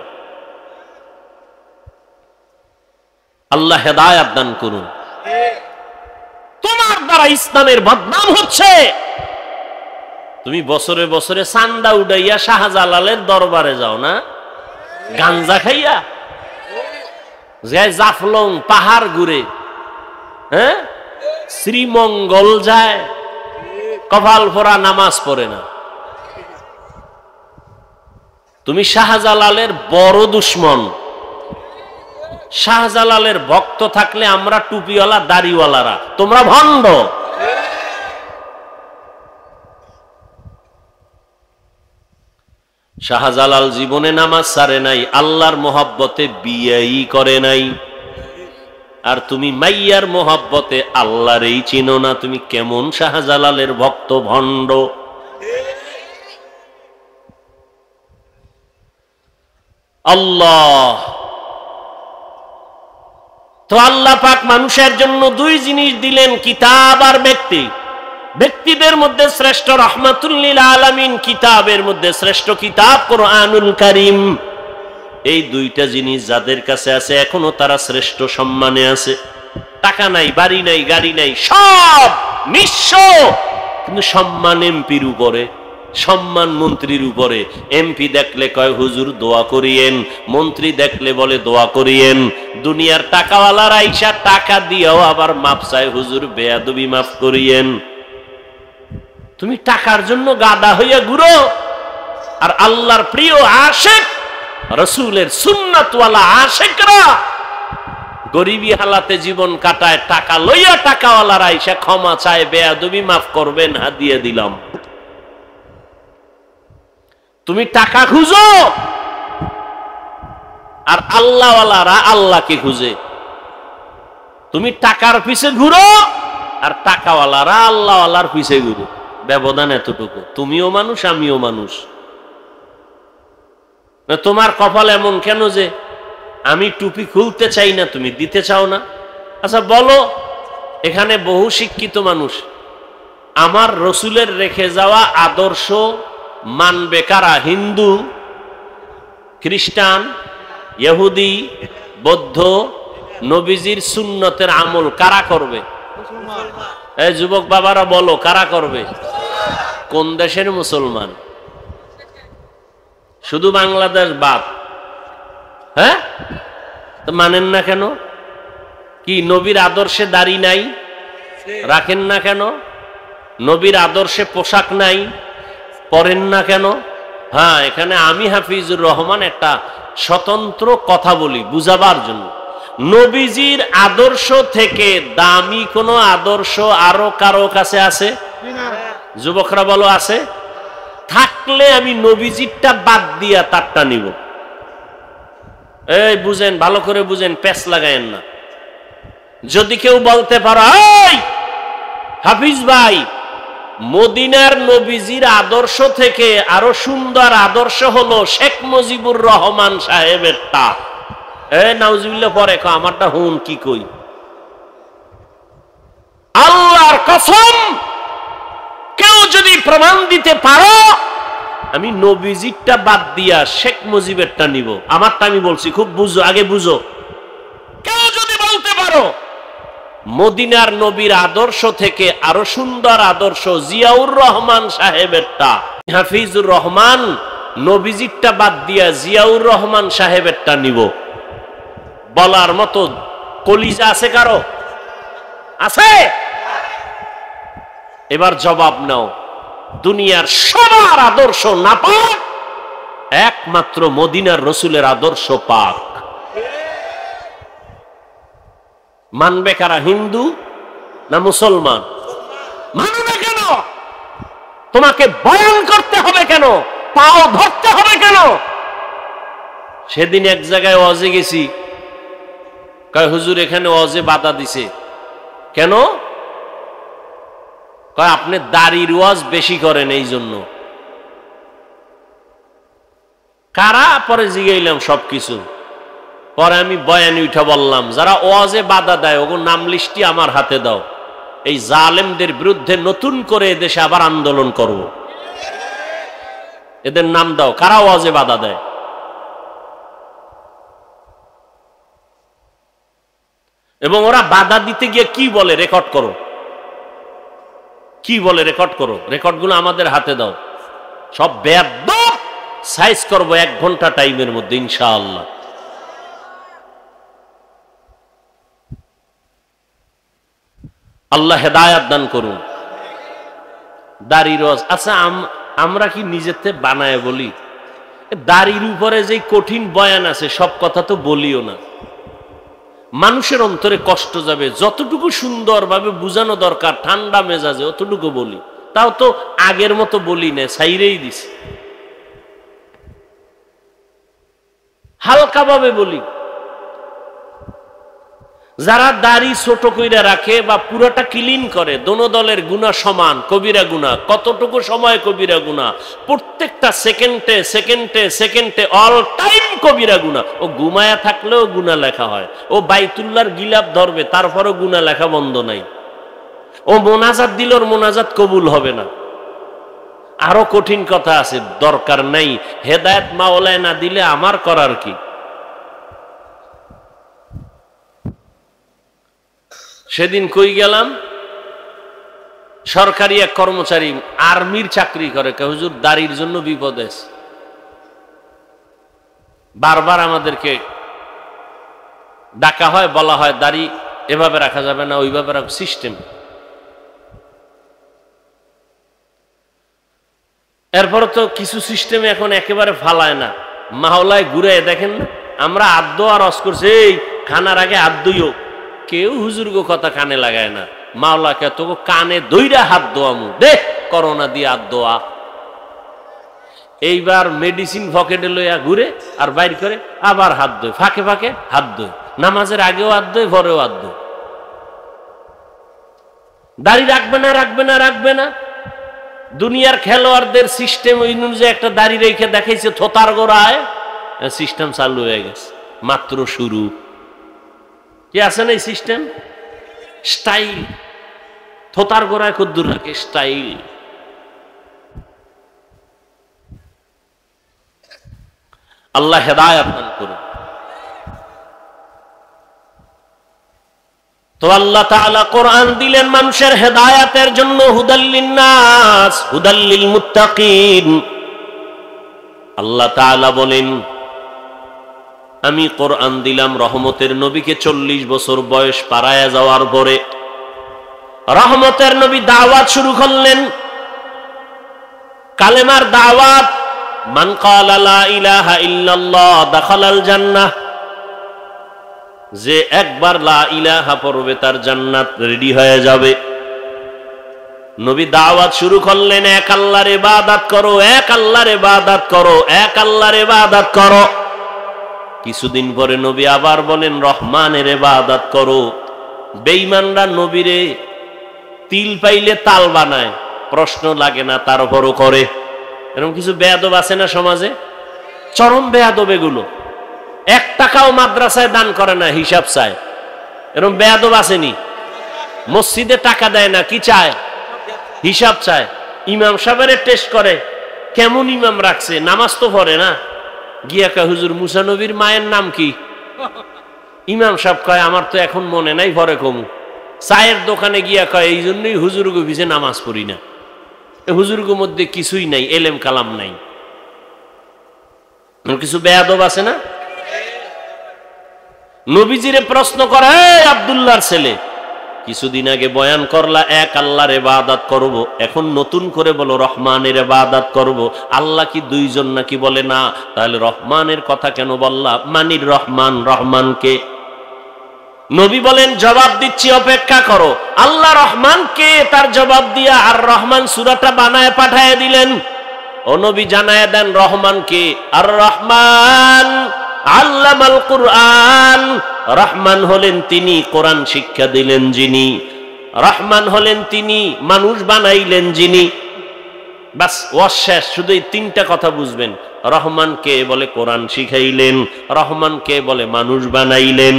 আল্লাহ হেদায়াত দান করুন। তোমার দ্বারা ইসলামের বদনাম হচ্ছে। তুমি বছরে বছরে চান্দা উড়াইয়া শাহজালালের দরবারে যাও না, গাঞ্জা খাইয়া, জাফলং পাহাড় ঘুরে, হ্যাঁ, শ্রীমঙ্গল যায়, কপাল পরা নামাজ পড়ে না। তুমি শাহজালালের বড় দুশ্মন। শাহজালালের ভক্ত থাকলে আমরা টুপিওয়ালা দাড়িওয়ালারা, তোমরা ভণ্ড। শাহজালাল জীবনে নামাজ ছাড়ে নাই, আল্লাহর মোহাব্বতে বিয়েই করে নাই। আর তুমি মাইয়ার মোহাব্বতে আল্লাহরই চিনো না। তুমি কেমন শাহজালালের ভক্ত, ভণ্ড। আল্লাহ তো আল্লাহ পাক মানুষের জন্য দুই জিনিস দিলেন, কিতাব আর ব্যক্তি। ব্যক্তিদের মধ্যে শ্রেষ্ঠ রাহমাতুল লিল আলামিন, কিতাবের মধ্যে শ্রেষ্ঠ কিতাব কোরআনুল কারীম। এই দুইটা জিনিস যাদের কাছে আছে এখনো তারা শ্রেষ্ঠ সম্মানে আছে। টাকা নাই, বাড়ি নাই, গাড়ি নাই, সব নিঃস্ব, কিন্তু সম্মান এমপির উপরে, সম্মান মন্ত্রীর উপরে। এমপি দেখলে কয় হুজুর দোয়া করিয়েন, মন্ত্রী দেখলে বলে দোয়া করিয়েন। দুনিয়ার টাকাওয়ালার আইসা টাকা দিয়েও আবার মাপ চায়, হুজুর বেয়াদবি মাফ করিয়েন। তুমি টাকার জন্য গাদা হইয়া ঘুরো, আর আল্লাহর প্রিয় আশেক, রাসূলের সুন্নাতওয়ালা আশেকরা গরিবী হালাতে জীবন কাটায়, টাকা লইয়া টাকাওয়ালার আইসা ক্ষমা চায়, বেয়াদবি মাফ করবেন, হাদিয়া দিলাম। তুমি টাকা খুঁজো, আর আল্লাহওয়ালারা আল্লাহকে খুঁজে। তুমি টাকার পিছে ঘুরো, আর টাকাওয়ালারা আল্লাহওয়ালার পিছে ঘুরো। ব্যবধান এতটুকু। তুমিও মানুষ, আমিও মানুষ। তোমার কপাল এমন কেন যে আমি টুপি খুলতে চাই না, তুমি দিতে চাও না? আচ্ছা বলো, এখানে বহু শিক্ষিত মানুষ, আমার রসুলের রেখে যাওয়া আদর্শ মানবে কারা? হিন্দু, খ্রিস্টান, ইহুদি, বৌদ্ধ, নবীজির সুন্নতের আমল কারা করবে? এই যুবক বাবারা বলো, কারা করবে? কোন দেশের মুসলমান? শুধু বাংলাদেশ বাদ? হ্যাঁ, তো মানেন না কেন? কি নবীর আদর্শে দাড়ি নাই? রাখেন না কেন? নবীর আদর্শে পোশাক নাই, পরেন না কেন? হ্যাঁ, এখানে আমি হাফিজুর রহমান একটা স্বতন্ত্র কথা বলি বুঝাবার জন্য। নবীজির আদর্শ থেকে দামি কোন আদর্শ আরো কারো কাছে আছে? যুবকরা বলো, আছে? থাকলে আমি নবীজিরটা বাদ দিয়া তারটা নিব। এই বুঝেন, ভালো করে বুঝেন, প্যাচ লাগায়েন না। যদি কেউ বলতে পারো, এই হাফিজ ভাই, মদিনার নবীজির আদর্শ থেকে আরো সুন্দর আদর্শ হলো শেখ মুজিবুর রহমান সাহেবেরটা, নাউজুবিল্লাহ পরে আমারটা হুন কি কই। আল্লাহর কসম, কেউ যদি প্রমাণ দিতে পারো আমি নবীজিরটা বাদ দিয়া শেখ মুজিবেরটা নিব, আমারটা আমি বলছি, খুব বুঝো, আগে বুঝো। কেউ যদি বলতে পারো মদিনার নবীর আদর্শ থেকে আরো সুন্দর আদর্শ জিয়াউর রহমান সাহেবেরটা, হাফিজুর রহমান নবীজিরটা বাদ দিয়া জিয়াউর রহমান সাহেবেরটা নিব, বলার মতো কলিজা আছে কারো? আছে? এবার জবাব নাও। দুনিয়ার সবার আদর্শ নাপাক, একমাত্র মদিনার রসুলের আদর্শ পাক। মানবে কারা? হিন্দু না মুসলমান? মানবে কেন? তোমাকে বয়ান করতে হবে কেন? পাও ধরতে হবে কেন? সেদিন এক জায়গায় ওয়াজে গেছি, কয় হুজুর এখানে ওয়াজে বাধা দিছে কেন? কয় আপনি দাড়ির ওয়াজ বেশি করেন এই জন্য। কারা? পরে জিগাইলাম সবকিছু। পরে আমি বয়ানে উঠা বললাম, যারা ওয়াজে বাধা দেয় ওগো নাম লিস্টি আমার হাতে দাও, এই জালেমদের বিরুদ্ধে নতুন করে এদেশে আবার আন্দোলন করব। এদের নাম দাও, কারা ওয়াজে বাধা দেয়। এবং ওরা বাধা দিতে গিয়ে কি বলে রেকর্ড করো, কি বলে রেকর্ড করো, রেকর্ডগুলো আমাদের হাতে দাও। সব বেয়াদব সাইজ করবো 1 ঘন্টা টাইমের মধ্যে ইনশাআল্লাহ। আল্লাহ হেদায়াত দান করুন। দাড়ি রস, আচ্ছা আমরা কি নিজেতে বানায় বলি? দাড়ির উপরে যে কঠিন বয়ান আছে সব কথা তো বলিও না, মানুষের অন্তরে কষ্ট যাবে। যতটুকু সুন্দরভাবে বুঝানো দরকার ঠান্ডা মেজাজে অতটুকু বলি, তাও তো আগের মতো বলি না, ছাইরেই দিছি, হালকা ভাবে বলি। যারা দাড়ি ছোট কইরা রাখে বা পুরাটা ক্লিন করে, দোনো দলের গুনাহ সমান, কবিরা গুনাহ। কতটুকু সময় কবিরা গুনাহ? প্রত্যেকটা সেকেন্ডে সেকেন্ডে সেকেন্ডে অল টাইম কবিরা গুনাহ। ও ঘুমায়া থাকলেও গুনাহ লেখা হয়, ও বাইতুল্লাহর গিলাপ ধরবে তারপরও গুনাহ লেখা বন্ধ নাই। ও মোনাজাত দিল, ওর মোনাজাত কবুল হবে না। আরো কঠিন কথা আছে, দরকার নাই, হেদায়েত মাওলায় না দিলে আমার করার কি। সেদিন কই গেলাম, সরকারি এক কর্মচারী আর্মির চাকরি করে, হুজুর দাড়ির জন্য বিপদ আছে। বারবার আমাদেরকে ডাকা হয়, বলা হয় দাড়ি এভাবে রাখা যাবে না, ওইভাবে রাখ, সিস্টেম। এরপর তো কিছু সিস্টেমে এখন একেবারে ফালায় না, মাওলায় ঘুরে দেখেন না, আমরা আদ্য আর রস করছি, এই খানার আগে আদ্যইও, কেউ হুজুরগো কথা কানে লাগায় না। মাওলাকে তো কানে দইরা হাত দোয়ামু, দেখ করোনা দিয়ে হাত দোয়া। এইবার মেডিসিন পকেটে লইয়া ঘুরে আর বাইর করে আবার হাত দোয়, ফাঁকে ফাঁকে হাত দোয়, নামাজের আগেও হাত দোয়, পরেও হাত দোয়। দাড়ি রাখবে না, রাখবে না, রাখবে না। দুনিয়ার খেলোয়াড়দের সিস্টেম ওই অনুযায়ী একটা দাড়ি রেখে দেখাইছে থোতার গোড়ায়, সিস্টেম চালু হয়ে গেছে, মাত্র শুরু। কি আছে না এই সিস্টেম? স্টাইল, থোতার গোড়ায় কদ্দুর রাখে স্টাইল। আল্লাহ হেদায়েত দান করুন। তো আল্লাহ তাআলা কোরআন দিলেন মানুষের হেদায়েতের জন্য, হুদাল্লিন নাস হুদাল্লিল মুত্তাকিন। আল্লাহ তাআলা বলেন, আমি কোরআন দিলাম রহমতের নবীকে 40 বছর বয়স পারায়া যাওয়ার পরে রহমতের নবী দাওয়াত শুরু করলেন, কালেমার দাওয়াত। মান ক্বালা লা ইলাহা ইল্লাল্লাহ দাখালাল জান্নাহ, যে একবার লা ইলাহা পড়বে তার জান্নাত রেডি হয়ে যাবে। নবী দাওয়াত শুরু করলেন, এক আল্লাহর ইবাদত করো, এক আল্লাহর ইবাদত করো, এক আল্লাহর ইবাদত করো। কিছুদিন পরে নবী আবার বলেন রহমানের ইবাদত করো। বেঈমানরা নবীরে তিল পাইলে তাল বানায়, প্রশ্ন লাগে না, তারপরও করে। এরকম কিছু বেয়াদব আছে না সমাজে, চরম বেয়াদব এগুলো। 1 টাকাও মাদ্রাসায় দান করে না, হিসাব চায়। এরকম বেয়াদব আসেনি? মসজিদে টাকা দেয় না, কি চায়? হিসাব চায়। ইমাম সাহেবের টেস্ট করে, কেমন ইমাম রাখছে, নামাজ তো পড়ে না। গিয়া কয় হুজুর মুসা নবীর মায়ের নাম কি? ইমাম সাহেব কয় আমার তো এখন মনে নাই, পরে কমু। চায়ের দোকানে গিয়া কয় এই জন্যই হুজুরগো ভিজে নামাজ পড়ি না। হুজুরগো মধ্যে কিছুই নাই, এলেম কালাম নাই। কিছু বেয়াদব আছে না? নবীজিরে প্রশ্ন করে, আব্দুল্লাহর ছেলে, কিছুদিন আগে বয়ান করলা এক আল্লাহর ইবাদত করব, এখন নতুন করে বলো রহমানের ইবাদত করব। আল্লাহ কি দুইজন নাকি? বলে না। তাহলে রহমানের কথা কেন বললা? মানির রহমান, রহমানকে। নবী বলেন জবাব দিচ্ছি, অপেক্ষা করো। আল্লাহ রহমান কে তার জবাব দিয়া আর রহমান সূরাটা বানায় পাঠায় দিলেন। ও নবী জানায় দেন রহমান কে। আর রহমান আল্লামাল কুরআন, রহমান হলেন তিনি কোরআন শিক্ষা দিলেন যিনি, রহমান হলেন তিনি মানুষ বানাইলেন যিনি। বাস ওয়াজ শেষ। শুধু এই 3টা কথা বুঝবেন। রহমান কে? বলে কোরআন শিখাইলেন। রহমান কে? বলে মানুষ বানাইলেন।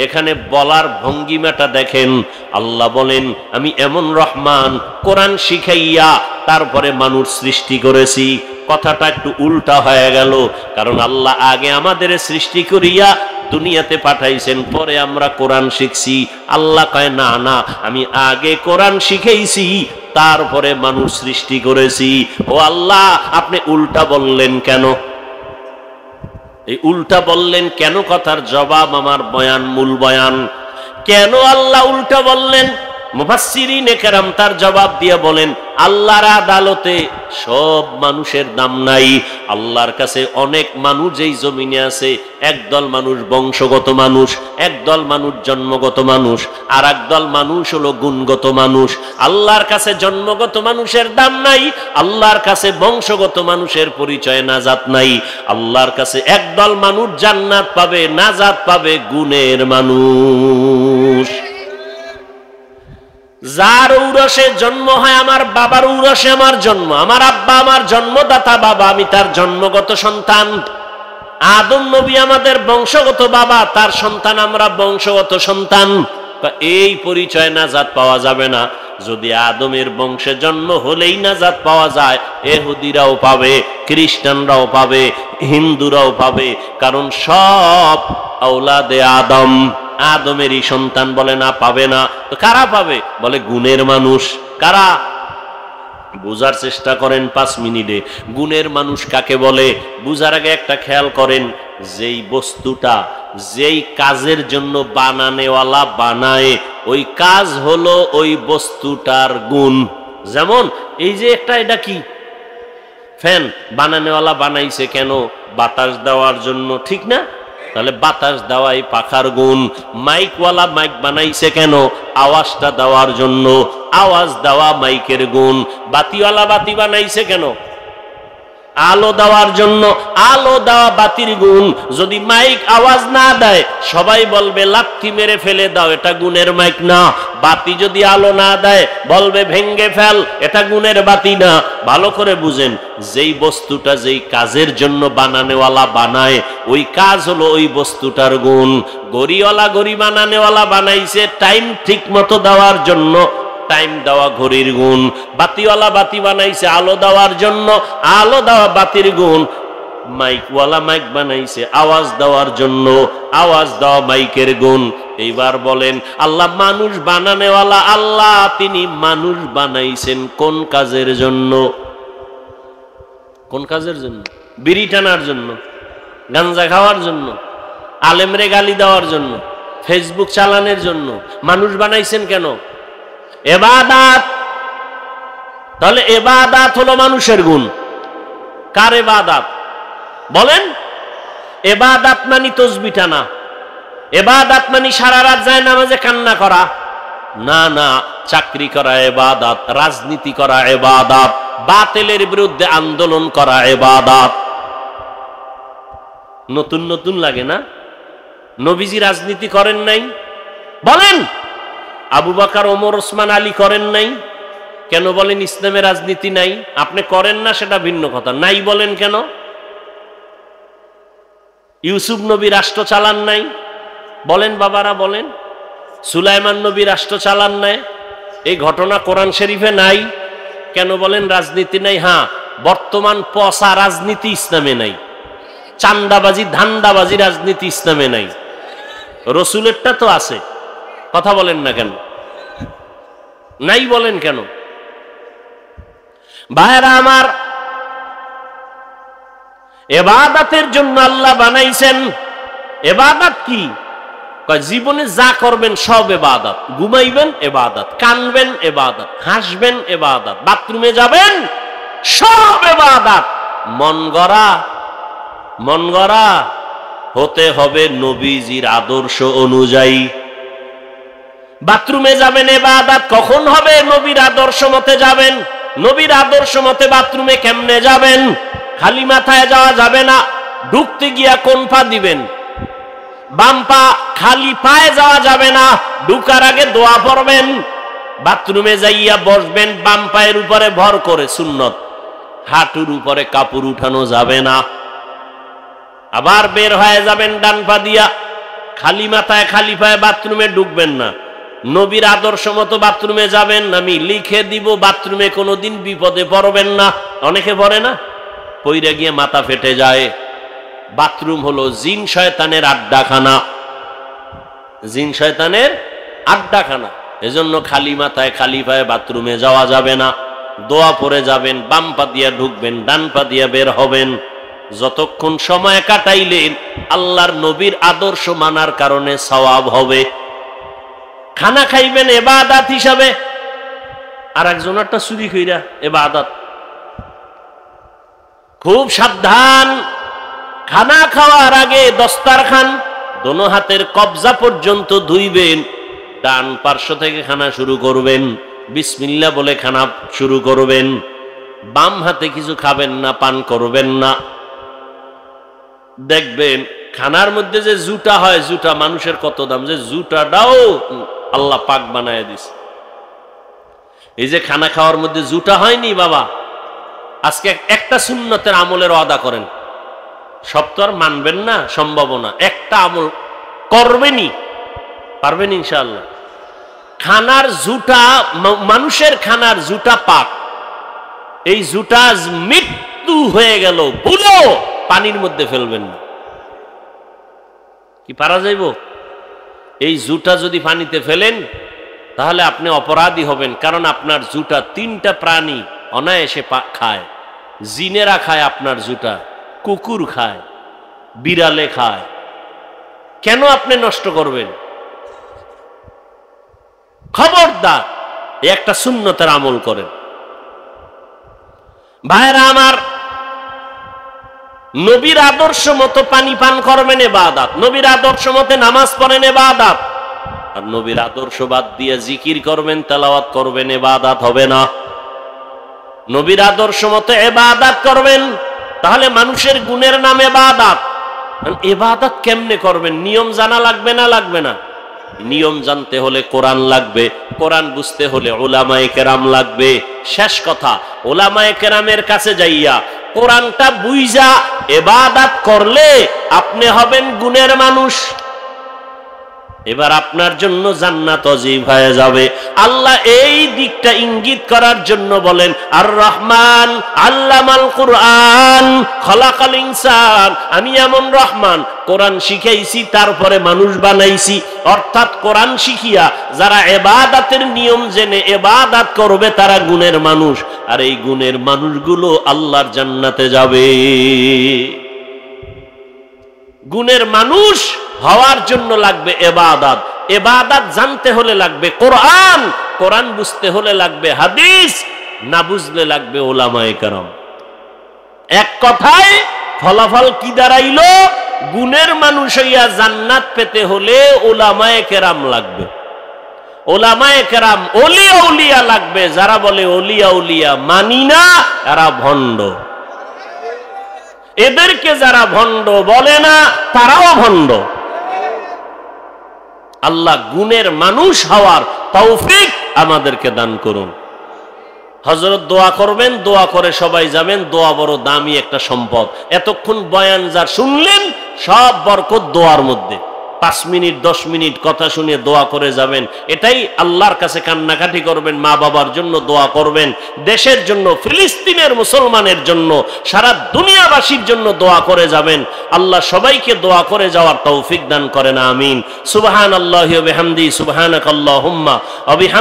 এখানে বলার ভঙ্গিমাটা দেখেন। আল্লাহ বলেন আমি এমন রহমান, কোরআন শিখাইয়া তারপরে মানুষ সৃষ্টি করেছি। কথাটা একটু উল্টা হয়ে গেল, কারণ আল্লাহ আগে আমাদের সৃষ্টি করিয়া দুনিয়াতে পাঠাইছেন, পরে আমরা কোরআন শিখছি। আল্লাহ কয় না না, আমি আগে কোরআন শিখাইছি, তারপরে মানুষ সৃষ্টি করেছি। ও আল্লাহ, আপনি উল্টা বললেন কেন? এই উল্টা বললেন কেন? কথার জবাব আমার বয়ান, মূল বয়ান। কেন আল্লাহ উল্টা বললেন? মুফাসসিরিনে কেরাম তার জবাব দিয়ে বলেন, আল্লাহর আদালতে সব মানুষের দাম নাই। আল্লাহর কাছে অনেক মানুষ এই জমিনে আছে। একদল মানুষ বংশগত মানুষ, একদল মানুষ জন্মগত মানুষ, আর একদল মানুষ হলো গুণগত মানুষ। আল্লাহর কাছে জন্মগত মানুষের দাম নাই, আল্লাহর কাছে বংশগত মানুষের পরিচয় নাজাত নাই। আল্লাহর কাছে একদল মানুষ জান্নাত পাবে, নাজাত পাবে গুণের মানুষ। যার ঔরসে জন্ম হয়, আমার বাবার ঔরসে আমার জন্ম, আমার আব্বা আমার জন্মদাতা বাবা, আমি তার জন্মগত সন্তান। আদম নবী আমাদের বংশগত বাবা, তার সন্তান আমরা বংশগত সন্তান। এই পরিচয় নাজাত পাওয়া যাবে না। যদি আদমের বংশে জন্ম হলেই নাজাত পাওয়া যায়, ইহুদিরাও পাবে, খ্রিস্টানরাও পাবে, হিন্দুরাও পাবে, কারণ সব আওলাদে আদম, আদমেরই সন্তান। বলে না, পাবে না। তো কারা পাবে? বলে গুণের মানুষ। কারা? বুঝার চেষ্টা করেন 5 মিনিটে। গুণের মানুষ কাকে বলে বুঝার আগে একটা খেয়াল করেন, যেই বস্তুটা যেই কাজের জন্য বানানেওয়ালা বানায়, ওই কাজ হলো ওই বস্তুটার গুণ। যেমন এই যে একটা, এটা কি ফ্যান, বানানেওয়ালা বানাইছে কেন? বাতাস দেওয়ার জন্য, ঠিক না? তাহলে বাতাস দেওয়াই পাখার গুণ। মাইকওয়ালা মাইক বানাইছে কেন? আওয়াজটা দেওয়ার জন্য, আওয়াজ দেওয়া মাইকের গুণ। বাতিওয়ালা বাতি বানাইছে কেন? আলো দেওয়ার জন্য, আলো দেওয়া বাতির গুণ। যদি মাইক আওয়াজ না দেয় সবাই বলবে লাথি মেরে ফেলে দাও, এটা গুণের মাইক না। বাতি যদি আলো না দেয় বলবে ভেঙ্গে ফেল, এটা গুণের বাতি না। ভালো করে বুঝেন, যেই বস্তুটা যেই কাজের জন্য বানানেওয়ালা বানায়, ওই কাজ হলো ওই বস্তুটার গুণ। ঘড়িওয়ালা ঘড়ি বানানেওয়ালা বানাইছে টাইম ঠিক মতো দেওয়ার জন্য, টাইম দেওয়া ঘড়ির গুণ। বাতিওয়ালা বাতি বানাইছে আলো দেওয়ার জন্য, আলো দেওয়া বাতির গুণ। মাইকওয়ালা মাইক বানাইছে আওয়াজ দেওয়ার জন্য, আওয়াজ দেওয়া মাইকের গুণ। এইবার বলেন, আল্লাহ মানুষ বানানেওয়ালা আল্লাহ, তিনি মানুষ বানাইছেন কোন কাজের জন্য? কোন কাজের জন্য? বিড়ি টানার জন্য, গাঞ্জা খাওয়ার জন্য, আলেমরে গালি দেওয়ার জন্য, ফেসবুক চালানোর জন্য মানুষ বানাইছেন কেন? ইবাদত। তাহলে ইবাদত হলো মানুষের গুণ। কার ইবাদত বলেন? ইবাদত মানে তাসবিহ টানা, ইবাদত মানে সারা রাত যায় নামাজে কান্না করা না, না। চাকরি করা ইবাদত, রাজনীতি করা ইবাদত, বাতিলের বিরুদ্ধে আন্দোলন করা ইবাদত। নতুন নতুন লাগে না? নবীজি রাজনীতি করেন নাই? বলেন। আবু বকর, ওমর, ওসমান, আলী করেন নাই? কেন বলেন ইসলামে রাজনীতি নাই? আপনি করেন না সেটা ভিন্ন কথা, নাই বলেন কেন? ইউসুফ নবী রাষ্ট্র চালান নাই? বলেন বাবারা, বলেন। সুলাইমান নবী রাষ্ট্র চালান নাই? এই ঘটনা কোরআন শরীফে নাই? কেন বলেন রাজনীতি নাই? হ্যাঁ, বর্তমান পচা রাজনীতি ইসলামে নাই। চান্দাবাজি, ধান্দাবাজি রাজনীতি ইসলামে নাই। রসুলেরটা তো আছে, কথা বলেন না কেন? নাই বলেন কেন? ভাইরা আমার, ইবাদতের জন্য আল্লাহ বানাইছেন। ইবাদত কি? জীবনে যা করবেন সব ইবাদত। ঘুমাইবেন ইবাদত, কানবেন ইবাদত, হাসবেন ইবাদত, বাথরুমে যাবেন সব ইবাদত। মন গড়া হতে হবে নবীজির আদর্শ অনুযায়ী। বাথরুমে যাবেন ইবাদত কখন হবে? নবীর আদর্শ মতে যাবেন। নবীর আদর্শ মতে বাথরুমে কেমনে যাবেন? খালি মাথায় যাওয়া যাবে না। ঢুকতে গিয়া কোন পা দিবেন? বাম পা। খালি পায়ে যাওয়া যাবে না, ঢুকার আগে দোয়া পড়বেন। বাথরুমে যাইয়া বসবেন বাম পায়ের উপরে ভর করে, সুন্নত। হাঁটুর উপরে কাপড় উঠানো যাবে না। আবার বের হয়ে যাবেন ডান পা দিয়া। খালি মাথায় খালি পায়ে বাথরুমে ঢুকবেন না। নবীর আদর্শ মতো বাথরুমে যাবেন। আমি লিখে দিব, বাথরুমে কোনোদিন বিপদে পড়বেন না। অনেকে পড়ে না, পইরা গিয়ে মাথা ফেটে যায়। বাথরুম হলো জিন শয়তানের আড্ডাখানা, জিন শয়তানের আড্ডাখানা। এজন্য খালি মাথায় খালি পায়ে বাথরুমে যাওয়া যাবে না। দোয়া পড়ে যাবেন, বাম পা দিয়া ঢুকবেন, ডান পা দিয়া বের হবেন। যতক্ষণ সময় কাটাইলেন আল্লাহর নবীর আদর্শ মানার কারণে সওয়াব হবে। খানা খাইবেন ইবাদত হিসাবে, আর একজনেরটা চুরি কইরা ইবাদত। খুব সাবধান। খানা খাওয়ার আগে দস্তারখান দোনো হাতের কবজা পর্যন্ত ধুইবেন। ডান পার্শ্ব থেকে খানা শুরু করবেন, বিসমিল্লাহ বলে খানা শুরু করবেন। বাম হাতে কিছু খাবেন না, পান করবেন না। দেখবেন খানার মধ্যে যে জুটা হয়, জুটা মানুষের কত দাম, যে জুটাটাও আল্লাহ পাক বানায় দিছে। এই যে খানা খাওয়ার মধ্যে জুটা হয়নি বাবা, আজকে একটা সুন্নতের আমলের ওয়াদা করেন। সব তো আর মানবেন না, সম্ভব না। একটা আমল করবেনই, পারবেন ইনশাআল্লাহ। খানার জুটা, মানুষের খানার জুটা পাক, এই জুটা মৃত্যু হয়ে গেল বলো পানির মধ্যে ফেলবেন না। কি পারা যাইব? এই জুটা যদি পানিতে ফেলেন তাহলে আপনি অপরাধী হবেন, কারণ আপনার জুটা 3টা প্রাণী অনায়াসে খায়। জিনেরা খায় আপনার জুটা, কুকুর খায়, বিড়ালে খায়। কেন আপনি নষ্ট করবেন? খবরদার, একটা সুন্নতের আমল করেন। ভাইরা আমার, নবীর আদর্শ মতো পানি পান করবেন ইবাদত, নবীর আদর্শ মতে নামাজ পড়েন ইবাদত। আর নবীর আদর্শ বাদ দিয়ে জিকির করবেন, তেলাওয়াত করবেন, ইবাদত হবে না। নবীর আদর্শ মতো ইবাদত করবেন, তাহলে মানুষের গুণের নাম ইবাদত। ইবাদত কেমনে করবেন? নিয়ম জানা লাগবে না? লাগবে না? নিয়ম জানতে হলে কোরআন লাগবে, কোরআন বুঝতে হলে উলামায়ে কেরাম লাগবে। শেষ কথা, উলামায়ে কেরামের কাছে যাইয়া কোরআনটা বুঝা ইবাদত করলে আপনি হবেন গুণের মানুষ। এবার আপনার জন্য জান্নাত অজীব হয়ে যাবে। আল্লাহ এই দিকটা ইঙ্গিত করার জন্য বলেন, আর রহমান আল্লামাল কুরআন খলাকাল ইনসান। আমি এমন রহমান, কোরআন শিখাইছি তারপরে মানুষ বানাইছি। অর্থাৎ কোরআন শিখিয়া যারা ইবাদতের নিয়ম জেনে ইবাদত করবে তারা গুণের মানুষ, আর এই গুণের মানুষগুলো আল্লাহর জান্নাতে যাবে। গুণের মানুষ হওয়ার জন্য লাগবে ইবাদত, ইবাদত জানতে হলে লাগবে কোরআন, কোরআন বুঝতে হলে লাগবে হাদিস, না বুঝলে লাগবে উলামায়ে কেরাম। এক কথায় ফলাফল কি দাঁড়াইলো? গুণের মানুষ হইয়া জান্নাত পেতে হলে উলামায়ে কেরাম লাগবে। উলামায়ে কেরাম ওলিয়া উলিয়া লাগবে। যারা বলে ওলিয়া উলিয়া মানি না, এরা ভণ্ড। এদেরকে যারা ভণ্ড বলে না, তারাও ভণ্ড। আল্লাহ গুণের মানুষ হওয়ার তৌফিক আমাদেরকে দান করুন। হযরত দোয়া করবেন, দোয়া করে সবাই যাবেন। দোয়া বড় দামি একটা সম্পদ। এতক্ষণ বয়ান যা শুনলেন সব বরকত দোয়ার মধ্যে। 5 মিনিট 10 মিনিট কথা শুনে দোয়া করে যাবেন, এটাই আল্লাহর কাছে কান্নাকাটি করবেন, মা বাবার জন্য দোয়া করবেন, দেশের জন্য, ফিলিস্তিনের মুসলমানের জন্য, সারা দুনিয়াবাসীর জন্য দোয়া করে যাবেন। আল্লাহ সবাইকে দোয়া করে যাওয়ার তৌফিক দান করেন, আমিন। সুবহানাল্লাহি ওয়া বিহামদিহি, সুবহানাকাল্লাহুম্মা ওয়া বিহামদিহি।